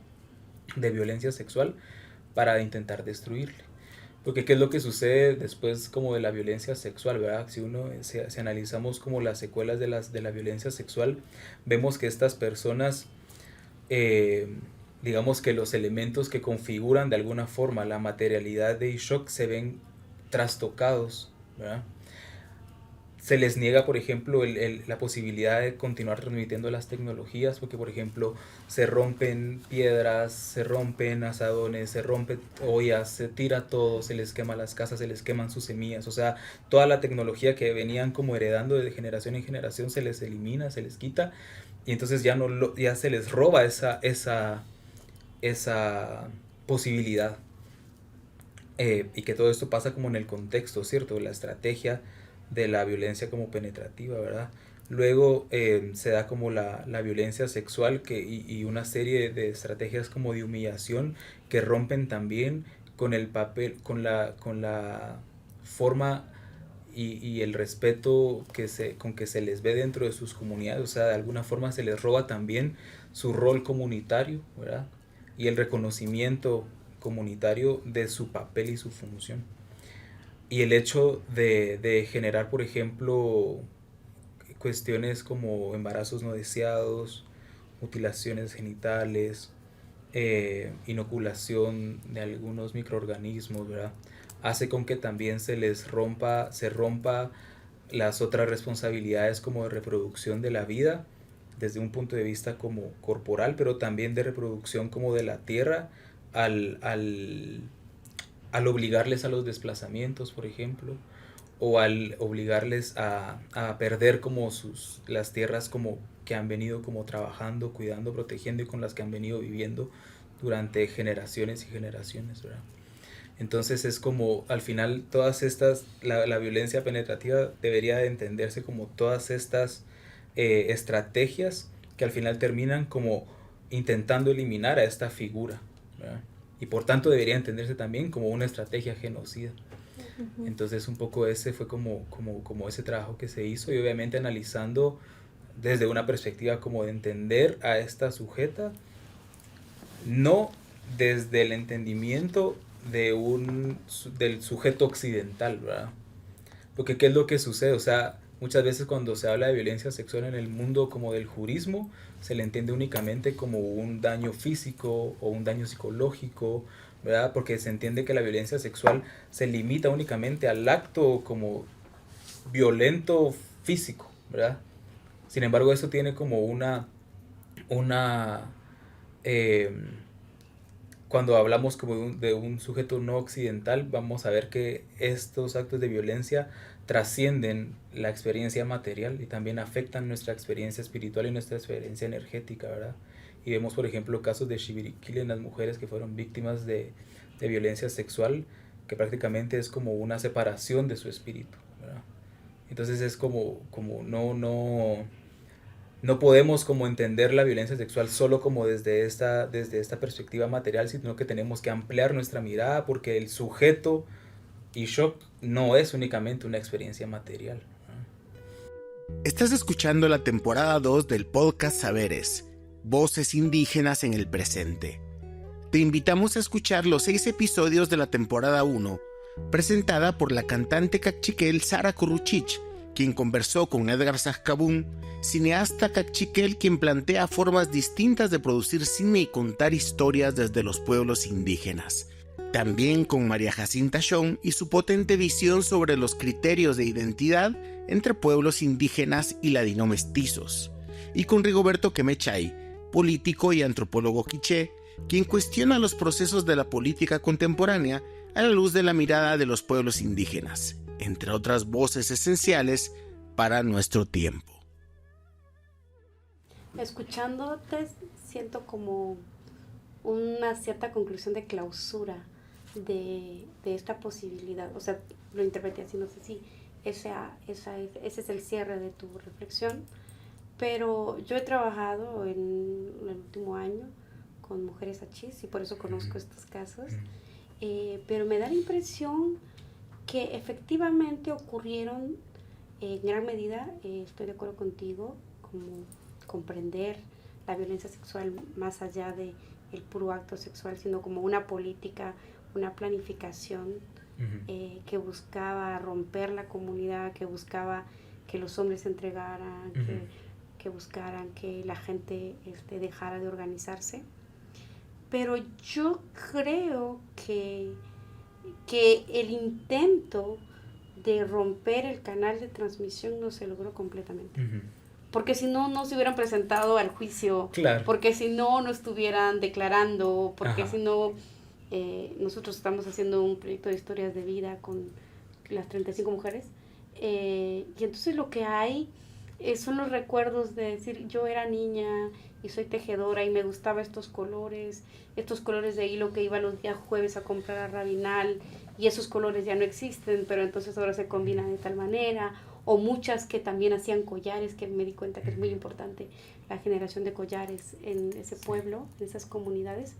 de violencia sexual para intentar destruirle. Porque qué es lo que sucede después como de la violencia sexual, ¿verdad? Si si analizamos como las secuelas de la violencia sexual, vemos que estas personas, digamos que los elementos que configuran de alguna forma la materialidad de Ishok se ven trastocados, ¿verdad? Se les niega, por ejemplo, la posibilidad de continuar transmitiendo las tecnologías, porque, por ejemplo, se rompen piedras, se rompen asadones, se rompen ollas, se tira todo, se les quema las casas, se les queman sus semillas. O sea, toda la tecnología que venían como heredando de generación en generación se les elimina, se les quita, y entonces ya se les roba esa posibilidad. Y que todo esto pasa como en el contexto, ¿cierto? La estrategia de la violencia como penetrativa, ¿verdad? Luego se da como la violencia sexual y una serie de estrategias como de humillación que rompen también con el papel, con la forma y el respeto con que se les ve dentro de sus comunidades. O sea, de alguna forma se les roba también su rol comunitario, ¿verdad? Y el reconocimiento comunitario de su papel y su función. Y el hecho de generar, por ejemplo, cuestiones como embarazos no deseados, mutilaciones genitales, inoculación de algunos microorganismos, ¿verdad? Hace con que también se rompa las otras responsabilidades como de reproducción de la vida desde un punto de vista como corporal, pero también de reproducción como de la tierra al obligarles a los desplazamientos, por ejemplo, o al obligarles a perder como las tierras como que han venido como trabajando, cuidando, protegiendo y con las que han venido viviendo durante generaciones y generaciones, ¿verdad? Entonces es como al final todas estas, la violencia penetrativa debería de entenderse como todas estas estrategias que al final terminan como intentando eliminar a esta figura, ¿verdad? Y por tanto debería entenderse también como una estrategia genocida. Entonces un poco ese fue como ese trabajo que se hizo, y obviamente analizando desde una perspectiva como de entender a esta sujeta, no desde el entendimiento del sujeto occidental, ¿verdad? Porque ¿qué es lo que sucede? O sea, muchas veces cuando se habla de violencia sexual en el mundo como del jurismo, se le entiende únicamente como un daño físico o un daño psicológico, ¿verdad? Porque se entiende que la violencia sexual se limita únicamente al acto como violento físico, ¿verdad? Sin embargo, eso tiene como cuando hablamos como de un sujeto no occidental, vamos a ver que estos actos de violencia trascienden la experiencia material y también afectan nuestra experiencia espiritual y nuestra experiencia energética, ¿verdad? Y vemos, por ejemplo, casos de Shibirikili en las mujeres que fueron víctimas de violencia sexual, que prácticamente es como una separación de su espíritu, ¿verdad? Entonces es como no podemos como entender la violencia sexual solo como desde esta perspectiva material, sino que tenemos que ampliar nuestra mirada, porque el sujeto y shock no es únicamente una experiencia material. Estás escuchando la temporada 2 del podcast Saberes, Voces Indígenas en el Presente. Te invitamos a escuchar los 6 episodios de la temporada 1, presentada por la cantante cachiquel Sara Kuruchich, quien conversó con Edgar Sajkabún, cineasta cachiquel quien plantea formas distintas de producir cine y contar historias desde los pueblos indígenas. También con María Jacinta Chong y su potente visión sobre los criterios de identidad entre pueblos indígenas y ladino-mestizos. Y con Rigoberto Quemechay, político y antropólogo quiché, quien cuestiona los procesos de la política contemporánea a la luz de la mirada de los pueblos indígenas, entre otras voces esenciales para nuestro tiempo. Escuchándote, siento como una cierta conclusión de clausura de esta posibilidad. O sea, lo interpreté así, no sé si ese es el cierre de tu reflexión, pero yo he trabajado en el último año con mujeres achís y por eso conozco estos casos, pero me da la impresión que efectivamente ocurrieron en gran medida, estoy de acuerdo contigo, como comprender la violencia sexual más allá de el puro acto sexual, sino como una política, una planificación que buscaba romper la comunidad, que buscaba que los hombres se entregaran, que buscaran que la gente dejara de organizarse. Pero yo creo que el intento de romper el canal de transmisión no se logró completamente. Porque si no, no se hubieran presentado al juicio. Claro. Porque si no, no estuvieran declarando. Porque si no, nosotros estamos haciendo un proyecto de historias de vida con las 35 mujeres. Y entonces lo que hay son los recuerdos de decir, yo era niña y soy tejedora y me gustaban estos colores de hilo que iba los días jueves a comprar a Rabinal, y esos colores ya no existen, pero entonces ahora se combinan de tal manera. O muchas que también hacían collares, que me di cuenta que es muy importante la generación de collares en ese pueblo, en esas comunidades.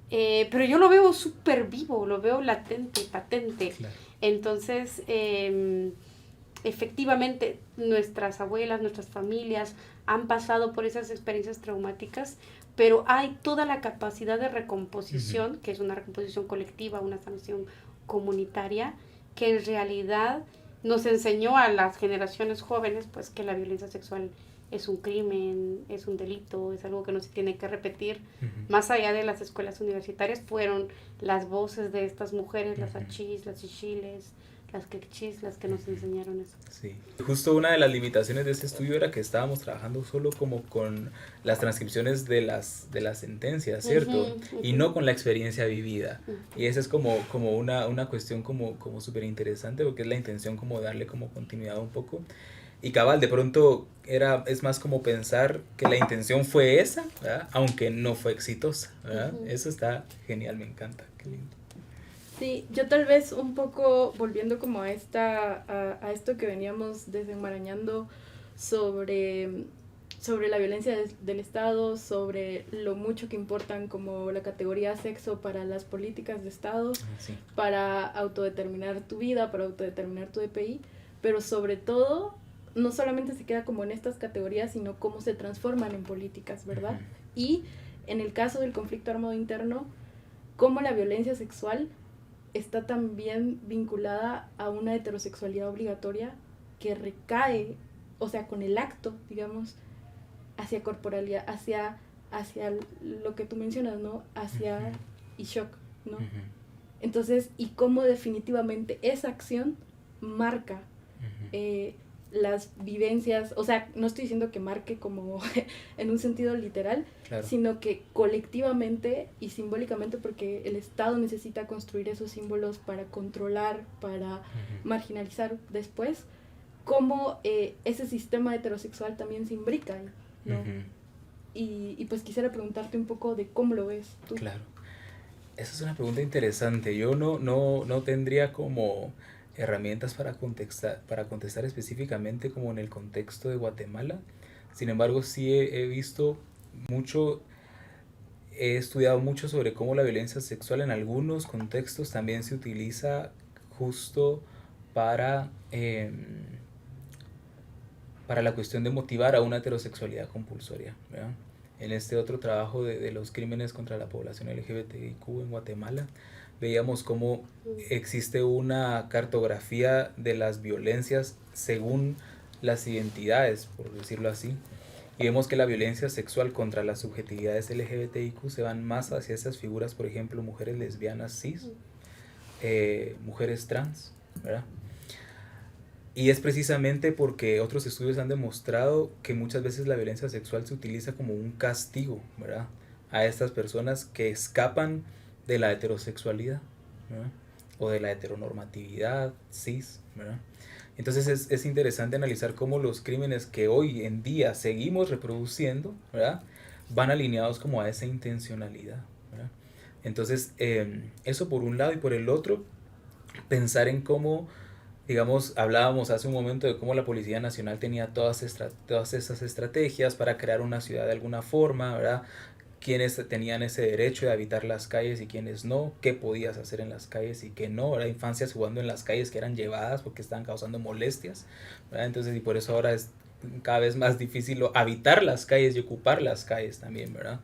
Pero yo lo veo súper vivo, lo veo latente, patente. Claro. Entonces, efectivamente, nuestras abuelas, nuestras familias han pasado por esas experiencias traumáticas, pero hay toda la capacidad de recomposición, que es una recomposición colectiva, una sanación comunitaria, que en realidad nos enseñó a las generaciones jóvenes pues que la violencia sexual es un crimen, es un delito, es algo que no se tiene que repetir. Más allá de las escuelas universitarias fueron las voces de estas mujeres, las achís, las ichiles, las quechís, las que nos enseñaron eso. Sí. Justo una de las limitaciones de ese estudio era que estábamos trabajando solo como con las transcripciones de las sentencias, ¿cierto? Y no con la experiencia vivida. Y esa es como una cuestión como súper interesante, porque es la intención como darle como continuidad un poco. Y cabal, de pronto es más como pensar que la intención fue esa, ¿verdad? Aunque no fue exitosa, ¿verdad? Eso está genial, me encanta, qué lindo. Sí, yo tal vez un poco volviendo como a esto que veníamos desenmarañando sobre la violencia del Estado, sobre lo mucho que importan como la categoría sexo para las políticas de Estado, sí, para autodeterminar tu vida, para autodeterminar tu DPI, pero sobre todo no solamente se queda como en estas categorías, sino cómo se transforman en políticas, ¿verdad? Y en el caso del conflicto armado interno, cómo la violencia sexual está también vinculada a una heterosexualidad obligatoria que recae, o sea, con el acto, digamos, hacia corporalidad, hacia lo que tú mencionas, ¿no? Hacia Ishok, ¿no? Entonces, y cómo definitivamente esa acción marca las vivencias, o sea, no estoy diciendo que marque como en un sentido literal, Claro. sino que colectivamente y simbólicamente, porque el Estado necesita construir esos símbolos para controlar, para Ujú. marginalizar después, cómo ese sistema heterosexual también se imbrica ahí, ¿no? Ujú. Y pues quisiera preguntarte un poco de cómo lo ves tú. Claro. Esa es una pregunta interesante. Yo no tendría como herramientas para contestar específicamente como en el contexto de Guatemala. Sin embargo, sí he visto mucho, he estudiado mucho sobre cómo la violencia sexual en algunos contextos también se utiliza justo para, para la cuestión de motivar a una heterosexualidad compulsoria, ¿verdad? En este otro trabajo de los crímenes contra la población LGBTIQ en Guatemala, veíamos cómo existe una cartografía de las violencias según las identidades, por decirlo así, y vemos que la violencia sexual contra las subjetividades LGBTIQ se van más hacia esas figuras, por ejemplo, mujeres lesbianas cis, mujeres trans, ¿verdad? Y es precisamente porque otros estudios han demostrado que muchas veces la violencia sexual se utiliza como un castigo, ¿verdad? A estas personas que escapan de la heterosexualidad, ¿verdad? O de la heteronormatividad cis, ¿verdad? Entonces es interesante analizar cómo los crímenes que hoy en día seguimos reproduciendo, ¿verdad? Van alineados como a esa intencionalidad, ¿verdad? Entonces, eso por un lado, y por el otro, pensar en cómo, digamos, hablábamos hace un momento de cómo la Policía Nacional tenía todas esas estrategias para crear una ciudad de alguna forma, ¿verdad? Quiénes tenían ese derecho de habitar las calles y quiénes no, qué podías hacer en las calles y qué no, ¿verdad? Infancias jugando en las calles que eran llevadas porque estaban causando molestias, ¿verdad? Entonces, y por eso ahora es cada vez más difícil habitar las calles y ocupar las calles también, ¿verdad?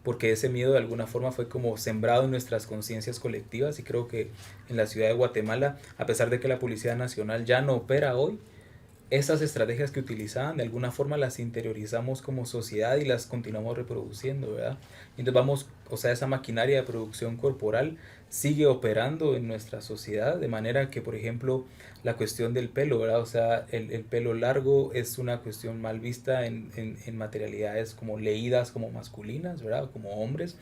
Porque ese miedo de alguna forma fue como sembrado en nuestras conciencias colectivas, y creo que en la ciudad de Guatemala, a pesar de que la Policía Nacional ya no opera hoy, esas estrategias que utilizaban de alguna forma las interiorizamos como sociedad y las continuamos reproduciendo, ¿verdad? Y entonces vamos, o sea, esa maquinaria de producción corporal sigue operando en nuestra sociedad, de manera que, por ejemplo, la cuestión del pelo, ¿verdad? O sea, el pelo largo es una cuestión mal vista en materialidades como leídas como masculinas, ¿verdad? O como hombres.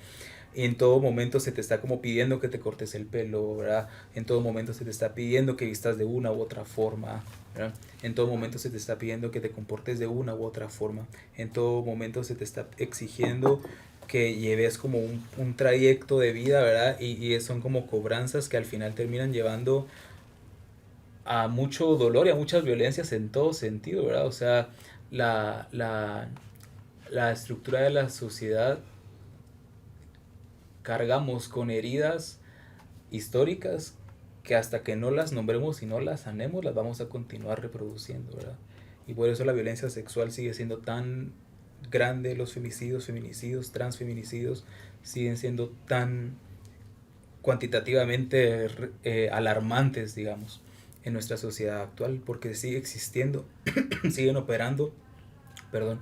Y en todo momento se te está como pidiendo que te cortes el pelo, ¿verdad? En todo momento se te está pidiendo que vistas de una u otra forma, ¿verdad? En todo momento se te está pidiendo que te comportes de una u otra forma. En todo momento se te está exigiendo que lleves como un trayecto de vida, ¿verdad? Y son como cobranzas que al final terminan llevando a mucho dolor y a muchas violencias en todo sentido, ¿verdad? O sea, la estructura de la sociedad, cargamos con heridas históricas que hasta que no las nombremos y no las sanemos, las vamos a continuar reproduciendo, ¿verdad? Y por eso la violencia sexual sigue siendo tan grande, los femicidios, feminicidios, transfeminicidios siguen siendo tan cuantitativamente alarmantes, digamos, en nuestra sociedad actual, porque sigue existiendo, siguen operando, perdón,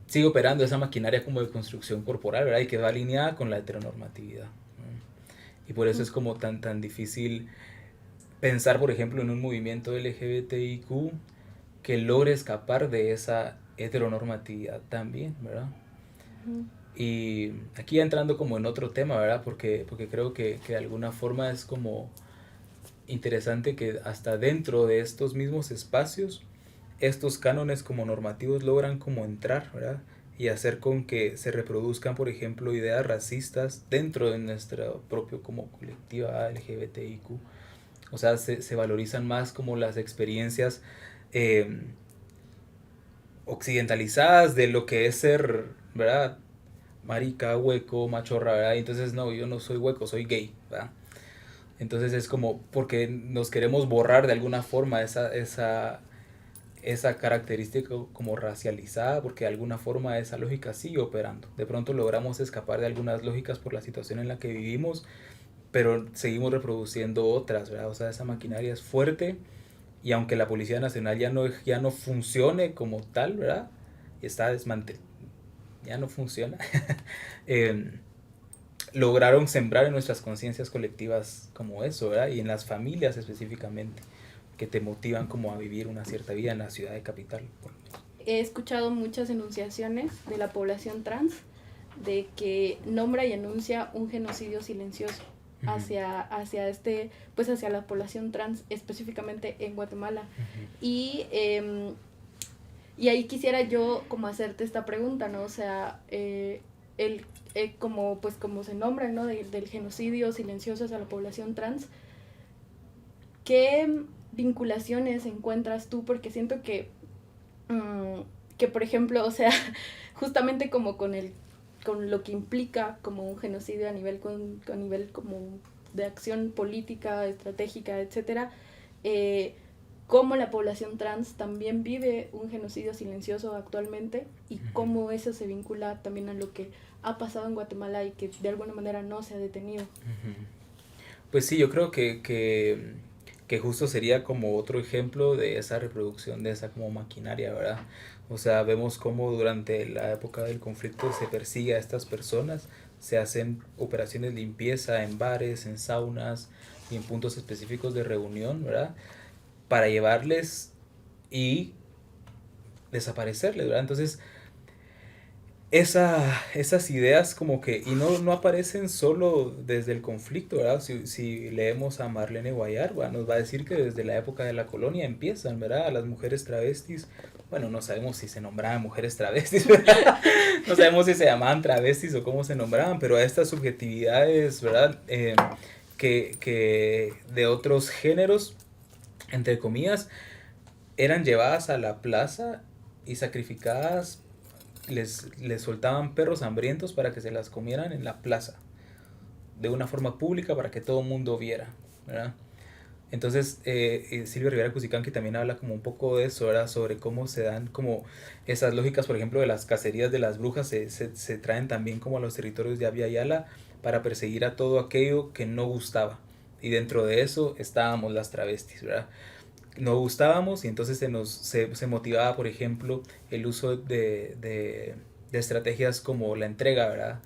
sigue operando esa maquinaria como de construcción corporal, ¿verdad? Y que va alineada con la heteronormatividad, ¿no? Y por eso es como tan difícil pensar, por ejemplo, en un movimiento LGBTIQ que logre escapar de esa heteronormatividad también, ¿verdad? Y aquí entrando como en otro tema, ¿verdad? Porque creo que de alguna forma es como interesante que hasta dentro de estos mismos espacios estos cánones como normativos logran como entrar, ¿verdad? Y hacer con que se reproduzcan, por ejemplo, ideas racistas dentro de nuestra propio como colectiva LGBTIQ. O sea, se valorizan más como las experiencias occidentalizadas de lo que es ser, ¿verdad? Marica, hueco, machorra, ¿verdad? Y entonces, no, yo no soy hueco, soy gay, ¿verdad? Entonces es como porque nos queremos borrar de alguna forma esa característica como racializada, porque de alguna forma esa lógica sigue operando. De pronto logramos escapar de algunas lógicas por la situación en la que vivimos, pero seguimos reproduciendo otras, ¿verdad? O sea, esa maquinaria es fuerte, y aunque la Policía Nacional ya no funcione como tal, ¿verdad? Está desmantelada, ya no funciona. Lograron sembrar en nuestras conciencias colectivas como eso, ¿verdad? Y en las familias específicamente. que te motivan como a vivir una cierta vida en la ciudad de capital. He escuchado muchas enunciaciones de la población trans de que nombra y anuncia un genocidio silencioso hacia la población trans, específicamente en Guatemala. Y ahí quisiera yo como hacerte esta pregunta, ¿no? O sea, como se nombra, ¿no? Del genocidio silencioso hacia la población trans, ¿qué vinculaciones encuentras tú? Porque siento que por ejemplo, o sea, justamente como con lo que implica como un genocidio a nivel como de acción política, estratégica, etcétera, cómo la población trans también vive un genocidio silencioso actualmente y cómo eso se vincula también a lo que ha pasado en Guatemala y que de alguna manera no se ha detenido. Pues sí, yo creo que justo sería como otro ejemplo de esa reproducción de esa como maquinaria, ¿verdad? O sea, vemos cómo durante la época del conflicto se persigue a estas personas, se hacen operaciones de limpieza en bares, en saunas y en puntos específicos de reunión, ¿verdad? Para llevarles y desaparecerles, ¿verdad? Entonces, esas ideas como que, y no aparecen solo desde el conflicto, ¿verdad? Si leemos a Marlene Guayarba, nos va a decir que desde la época de la colonia empiezan, ¿verdad? A las mujeres travestis, bueno, no sabemos si se nombraban mujeres travestis, ¿verdad? No sabemos si se llamaban travestis o cómo se nombraban, pero a estas subjetividades, ¿verdad? Que de otros géneros, entre comillas, eran llevadas a la plaza y sacrificadas. Les soltaban perros hambrientos para que se las comieran en la plaza, de una forma pública para que todo el mundo viera, ¿verdad? Entonces, Silvia Rivera Cusicanqui también habla como un poco de eso, ¿verdad? Sobre cómo se dan como esas lógicas, por ejemplo, de las cacerías de las brujas, se traen también como a los territorios de Abya Yala para perseguir a todo aquello que no gustaba. Y dentro de eso estábamos las travestis, ¿verdad? No gustábamos y entonces se motivaba, por ejemplo, el uso de estrategias como la entrega, ¿verdad?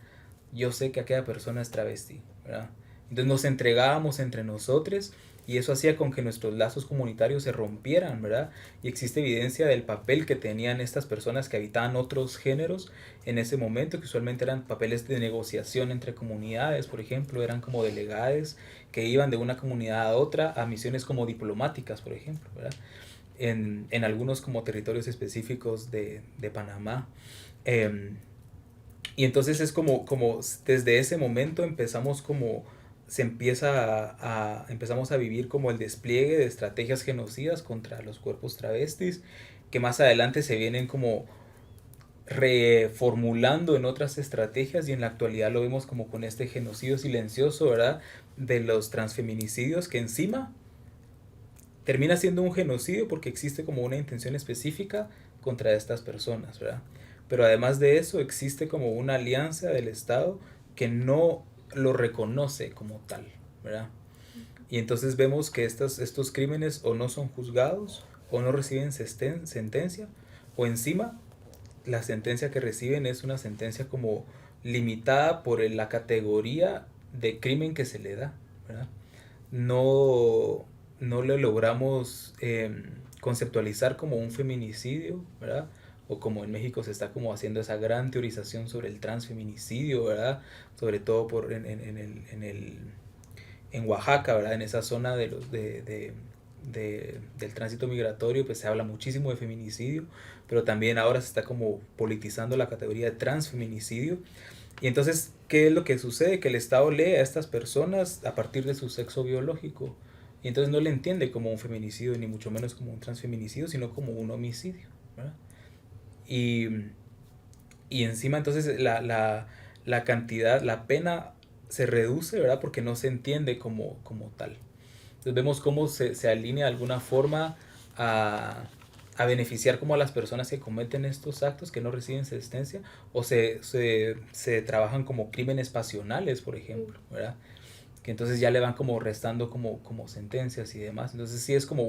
Yo sé que aquella persona es travesti, ¿verdad? Entonces nos entregábamos entre nosotros y eso hacía con que nuestros lazos comunitarios se rompieran, ¿verdad? Y existe evidencia del papel que tenían estas personas que habitaban otros géneros en ese momento, que usualmente eran papeles de negociación entre comunidades, por ejemplo, eran como delegados que iban de una comunidad a otra a misiones como diplomáticas, por ejemplo, ¿verdad? En algunos como territorios específicos de Panamá. Y entonces es como desde ese momento empezamos a vivir como el despliegue de estrategias genocidas contra los cuerpos travestis, que más adelante se vienen como reformulando en otras estrategias y en la actualidad lo vemos como con este genocidio silencioso, ¿verdad? De los transfeminicidios, que encima termina siendo un genocidio porque existe como una intención específica contra estas personas, ¿verdad? Pero además de eso existe como una alianza del Estado que no lo reconoce como tal, ¿verdad? Y entonces vemos que estos crímenes o no son juzgados o no reciben sentencia, o encima la sentencia que reciben es una sentencia como limitada por la categoría de crimen que se le da, ¿verdad? No le logramos conceptualizar como un feminicidio, ¿verdad? O como en México se está como haciendo esa gran teorización sobre el transfeminicidio, ¿verdad? Sobre todo en Oaxaca, ¿verdad? En esa zona del tránsito migratorio, pues se habla muchísimo de feminicidio, pero también ahora se está como politizando la categoría de transfeminicidio. Y entonces, ¿qué es lo que sucede? Que el Estado lee a estas personas a partir de su sexo biológico. Y entonces no le entiende como un feminicidio, ni mucho menos como un transfeminicidio, sino como un homicidio, ¿verdad? Y encima entonces la cantidad, la pena se reduce, ¿verdad? Porque no se entiende como tal. Entonces vemos cómo se alinea de alguna forma a beneficiar como a las personas que cometen estos actos que no reciben sentencia, o se trabajan como crímenes pasionales, por ejemplo, ¿verdad? Que entonces ya le van como restando como sentencias y demás. Entonces sí es como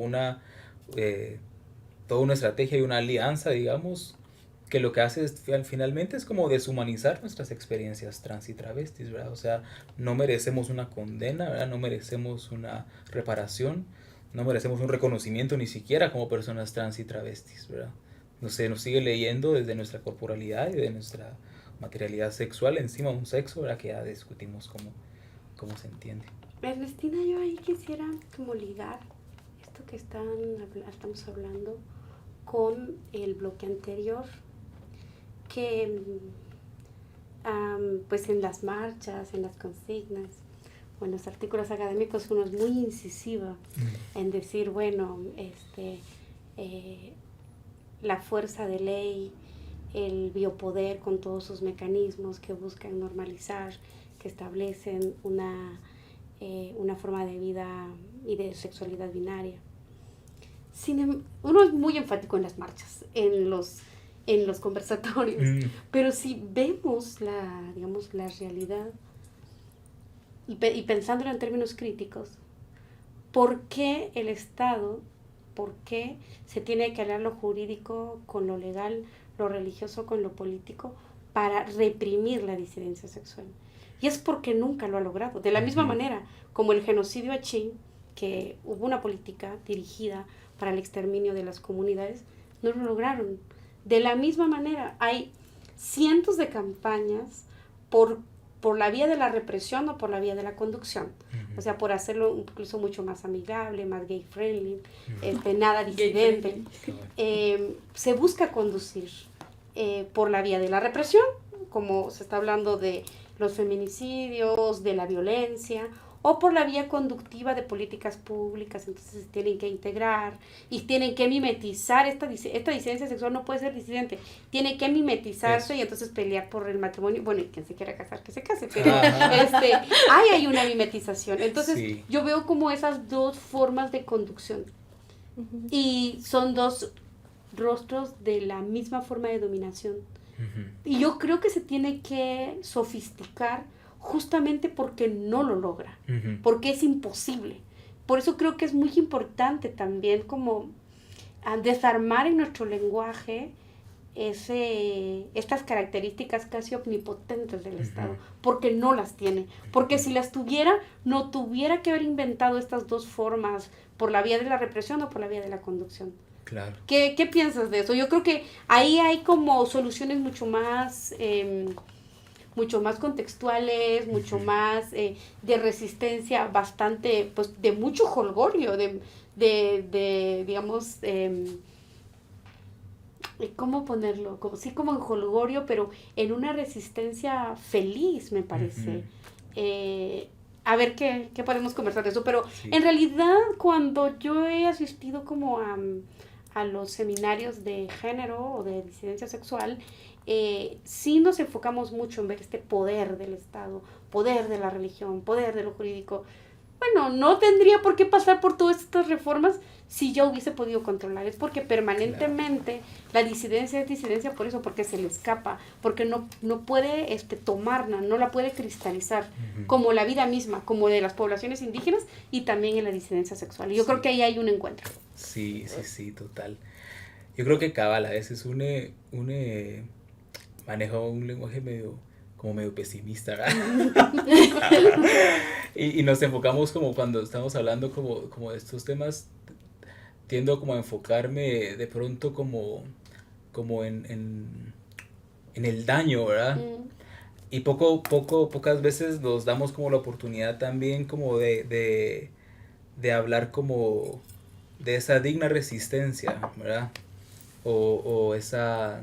toda una estrategia y una alianza, digamos, que lo que hace finalmente es como deshumanizar nuestras experiencias trans y travestis, ¿verdad? O sea, no merecemos una condena, ¿verdad? No merecemos una reparación, no merecemos un reconocimiento ni siquiera como personas trans y travestis, ¿verdad? No sé, nos sigue leyendo desde nuestra corporalidad y de nuestra materialidad sexual encima de un sexo, ¿verdad? Que ya discutimos cómo se entiende. Ernestina, yo ahí quisiera como ligar esto que estamos hablando con el bloque anterior, que pues en las marchas, en las consignas o en los artículos académicos uno es muy incisiva en decir, bueno, la fuerza de ley, el biopoder con todos sus mecanismos que buscan normalizar, que establecen una forma de vida y de sexualidad binaria. Uno es muy enfático en las marchas, en los conversatorios, pero si vemos la realidad y pensándolo en términos críticos, ¿por qué el Estado, por qué se tiene que aliar lo jurídico con lo legal, lo religioso con lo político para reprimir la disidencia sexual? Y es porque nunca lo ha logrado. De la misma manera como el genocidio achín, que hubo una política dirigida para el exterminio de las comunidades, no lo lograron. De la misma manera, hay cientos de campañas por la vía de la represión o por la vía de la conducción. O sea, por hacerlo incluso mucho más amigable, más gay friendly, nada disidente. Se busca conducir por la vía de la represión, como se está hablando de los feminicidios, de la violencia, o por la vía conductiva de políticas públicas. Entonces tienen que integrar y tienen que mimetizar esta disidencia sexual. No puede ser disidente, tiene que mimetizarse. Eso. Y entonces pelear por el matrimonio. Bueno, y quien se quiera casar, que se case, pero hay una mimetización. Entonces sí. Yo veo como esas dos formas de conducción y son dos rostros de la misma forma de dominación. Y yo creo que se tiene que sofisticar justamente porque no lo logra, porque es imposible. Por eso creo que es muy importante también como desarmar en nuestro lenguaje estas características casi omnipotentes del Estado, porque no las tiene. Porque si las tuviera, no tuviera que haber inventado estas dos formas, por la vía de la represión o por la vía de la conducción. Claro. ¿Qué piensas de eso? Yo creo que ahí hay como soluciones mucho más contextuales, mucho más de resistencia, bastante, pues, de mucho jolgorio, de digamos, ¿cómo ponerlo? Como en jolgorio, pero en una resistencia feliz, me parece. A ver qué podemos conversar de eso, pero sí. En realidad cuando yo he asistido como a los seminarios de género o de disidencia sexual, sí nos enfocamos mucho en ver este poder del Estado, poder de la religión, poder de lo jurídico. Bueno, no tendría por qué pasar por todas estas reformas si yo hubiese podido controlar. Es porque permanentemente la disidencia es disidencia por eso, porque se le escapa, porque no puede tomarla, no la puede cristalizar, como la vida misma, como de las poblaciones indígenas y también en la disidencia sexual. Y yo creo que ahí hay un encuentro. Sí, total. Yo creo que cabal, a veces maneja un lenguaje medio pesimista, ¿verdad? y nos enfocamos como cuando estamos hablando como de estos temas, tiendo como a enfocarme de pronto como en el daño, ¿verdad? Y pocas veces nos damos como la oportunidad también como de hablar como de esa digna resistencia, ¿verdad? O esa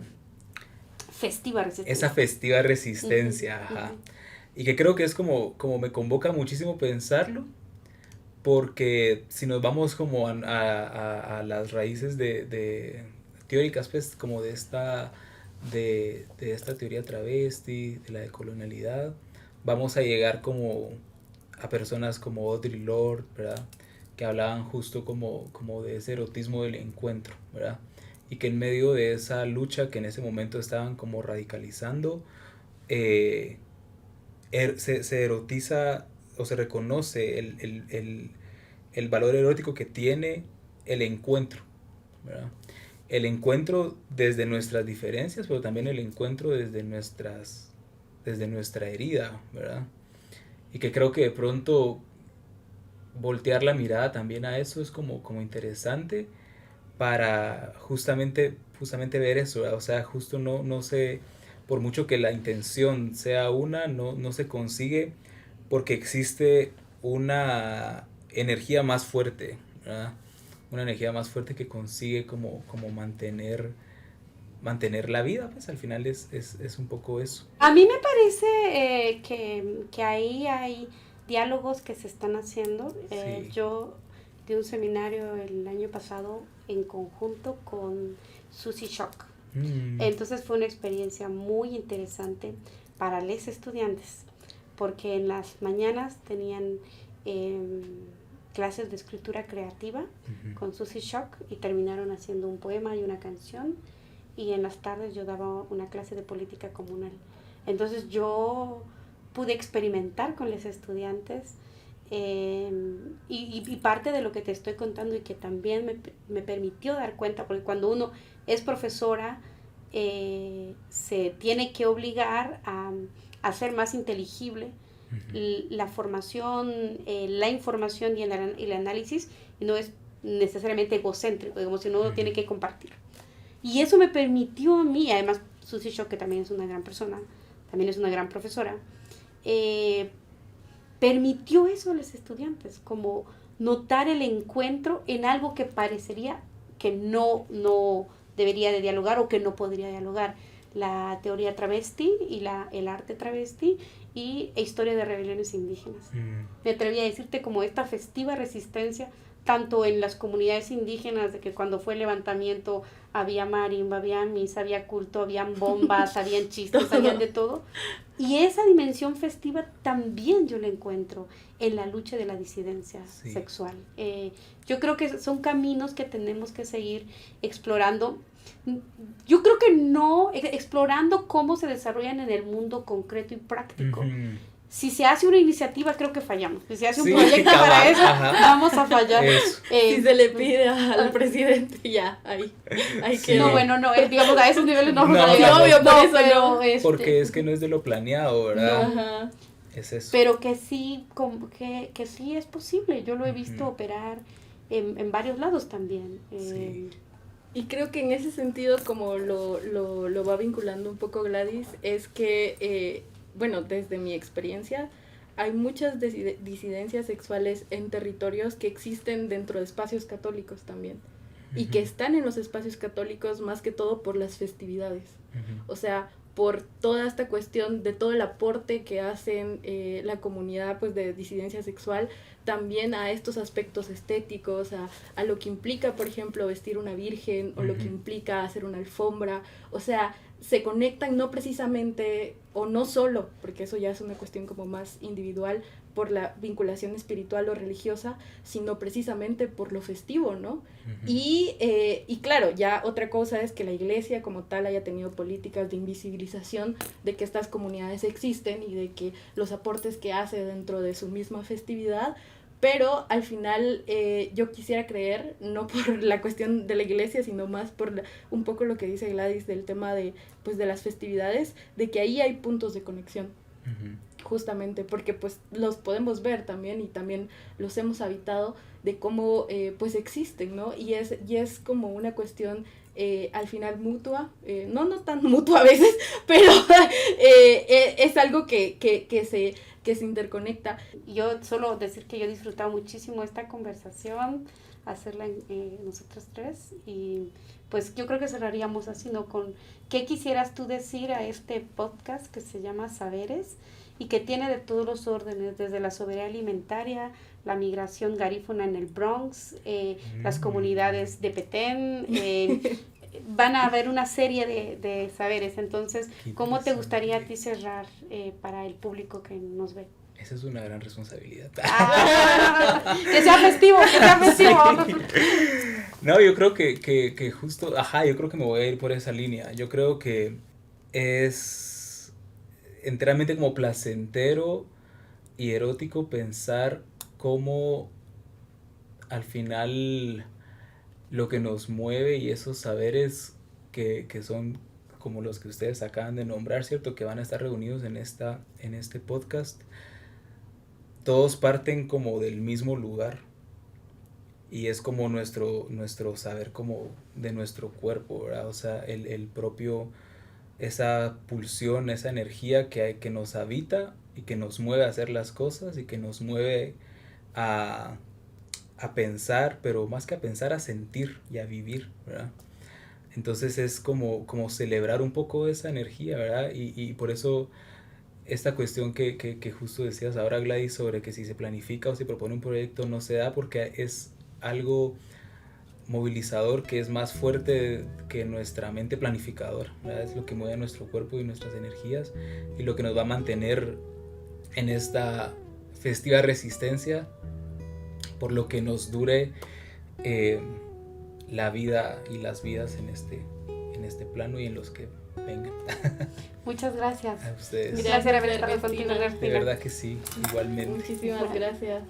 festiva resistencia. Esa festiva resistencia, ajá. Y que creo que es como me convoca muchísimo pensarlo, porque si nos vamos como a las raíces de teóricas, pues, como de esta teoría travesti, de la decolonialidad, vamos a llegar como a personas como Audre Lorde, ¿verdad? Que hablaban justo como de ese erotismo del encuentro, ¿verdad? Y que en medio de esa lucha que en ese momento estaban como radicalizando, se erotiza o se reconoce el valor erótico que tiene el encuentro, ¿verdad? El encuentro desde nuestras diferencias, pero también el encuentro desde nuestra herida, ¿verdad? Y que creo que de pronto voltear la mirada también a eso es como interesante para justamente ver eso, ¿verdad? O sea, justo no se, por mucho que la intención sea una, no se consigue porque existe una energía más fuerte, ¿verdad? Una energía más fuerte que consigue como mantener la vida, pues al final es un poco eso. A mí me parece que ahí hay diálogos que se están haciendo. Sí. Yo di un seminario el año pasado en conjunto con Susie Shock. Entonces fue una experiencia muy interesante para los estudiantes, porque en las mañanas tenían clases de escritura creativa con Susie Shock y terminaron haciendo un poema y una canción, y en las tardes yo daba una clase de política comunal. Entonces yo pude experimentar con los estudiantes y parte de lo que te estoy contando y que también me permitió dar cuenta, porque cuando uno es profesora se tiene que obligar a hacer más inteligible la formación, la información y el análisis, y no es necesariamente egocéntrico, digamos, sino uno tiene que compartir. Y eso me permitió a mí, además Susie Shock, que también es una gran persona, también es una gran profesora, permitió eso a los estudiantes, como notar el encuentro en algo que parecería que no debería de dialogar o que no podría dialogar. La teoría travesti y el arte travesti y historia de rebeliones indígenas. Me atreví a decirte como esta festiva resistencia, tanto en las comunidades indígenas, de que cuando fue el levantamiento había marimba, había misa, había culto, habían bombas, habían chistes, habían de todo. Y esa dimensión festiva también yo la encuentro en la lucha de la disidencia sexual. Yo creo que son caminos que tenemos que seguir explorando. Yo creo que no, explorando cómo se desarrollan en el mundo concreto y práctico. Si se hace una iniciativa, creo que fallamos. Si se hace un proyecto para eso, vamos a fallar. Si se le pide al presidente, ya, ahí quedó. No, bueno, no, digamos, a esos niveles no. Obvio, por eso no. Porque es que no es de lo planeado, ¿verdad? No. Es eso. Pero que sí, que sí es posible. Yo lo he visto operar en varios lados también. Y creo que en ese sentido, como lo va vinculando un poco Gladys, es que, bueno, desde mi experiencia, hay muchas disidencias sexuales en territorios que existen dentro de espacios católicos también. Y que están en los espacios católicos más que todo por las festividades. O sea, por toda esta cuestión de todo el aporte que hacen la comunidad, pues, de disidencia sexual, también a estos aspectos estéticos, a lo que implica, por ejemplo, vestir una virgen, o lo que implica hacer una alfombra. O sea, se conectan no precisamente, o no solo, porque eso ya es una cuestión como más individual, por la vinculación espiritual o religiosa, sino precisamente por lo festivo, ¿no? Y claro, ya otra cosa es que la iglesia como tal haya tenido políticas de invisibilización de que estas comunidades existen y de que los aportes que hace dentro de su misma festividad, pero al final yo quisiera creer, no por la cuestión de la iglesia, sino más por un poco lo que dice Gladys del tema de, pues, de las festividades, de que ahí hay puntos de conexión. Justamente porque pues los podemos ver también y también los hemos habitado, de cómo pues existen, ¿no? Y es como una cuestión al final mutua, no tan mutua a veces, pero es algo que se interconecta. Yo solo decir que yo he disfrutado muchísimo esta conversación, hacerla nosotros tres, y pues yo creo que cerraríamos así, ¿no? Con ¿qué quisieras tú decir a este podcast que se llama Saberes y que tiene de todos los órdenes, desde la soberanía alimentaria, la migración garífuna en el Bronx, las comunidades de Petén, van a haber una serie de saberes? Entonces, ¿cómo te gustaría a ti cerrar para el público que nos ve? Esa es una gran responsabilidad. Que sea festivo, que sea festivo. Sí. No, yo creo que justo, yo creo que me voy a ir por esa línea. Yo creo que es enteramente como placentero y erótico pensar cómo al final lo que nos mueve y esos saberes que son como los que ustedes acaban de nombrar, ¿cierto? Que van a estar reunidos en este podcast, todos parten como del mismo lugar. Y es como nuestro saber como de nuestro cuerpo, ¿verdad? O sea, el propio, esa pulsión, esa energía que nos habita y que nos mueve a hacer las cosas y que nos mueve a pensar, pero más que a pensar, a sentir y a vivir, ¿verdad? Entonces es como celebrar un poco esa energía, ¿verdad? Y por eso esta cuestión que justo decías ahora, Gladys, sobre que si se planifica o se propone un proyecto no se da porque es algo movilizador que es más fuerte que nuestra mente planificadora, ¿verdad? Es lo que mueve nuestro cuerpo y nuestras energías y lo que nos va a mantener en esta festiva resistencia por lo que nos dure la vida y las vidas en este plano y en los que vengan. Muchas gracias. A ustedes. Gracias, Ernestina. Ernestina. De verdad que sí, igualmente. Muchísimas gracias.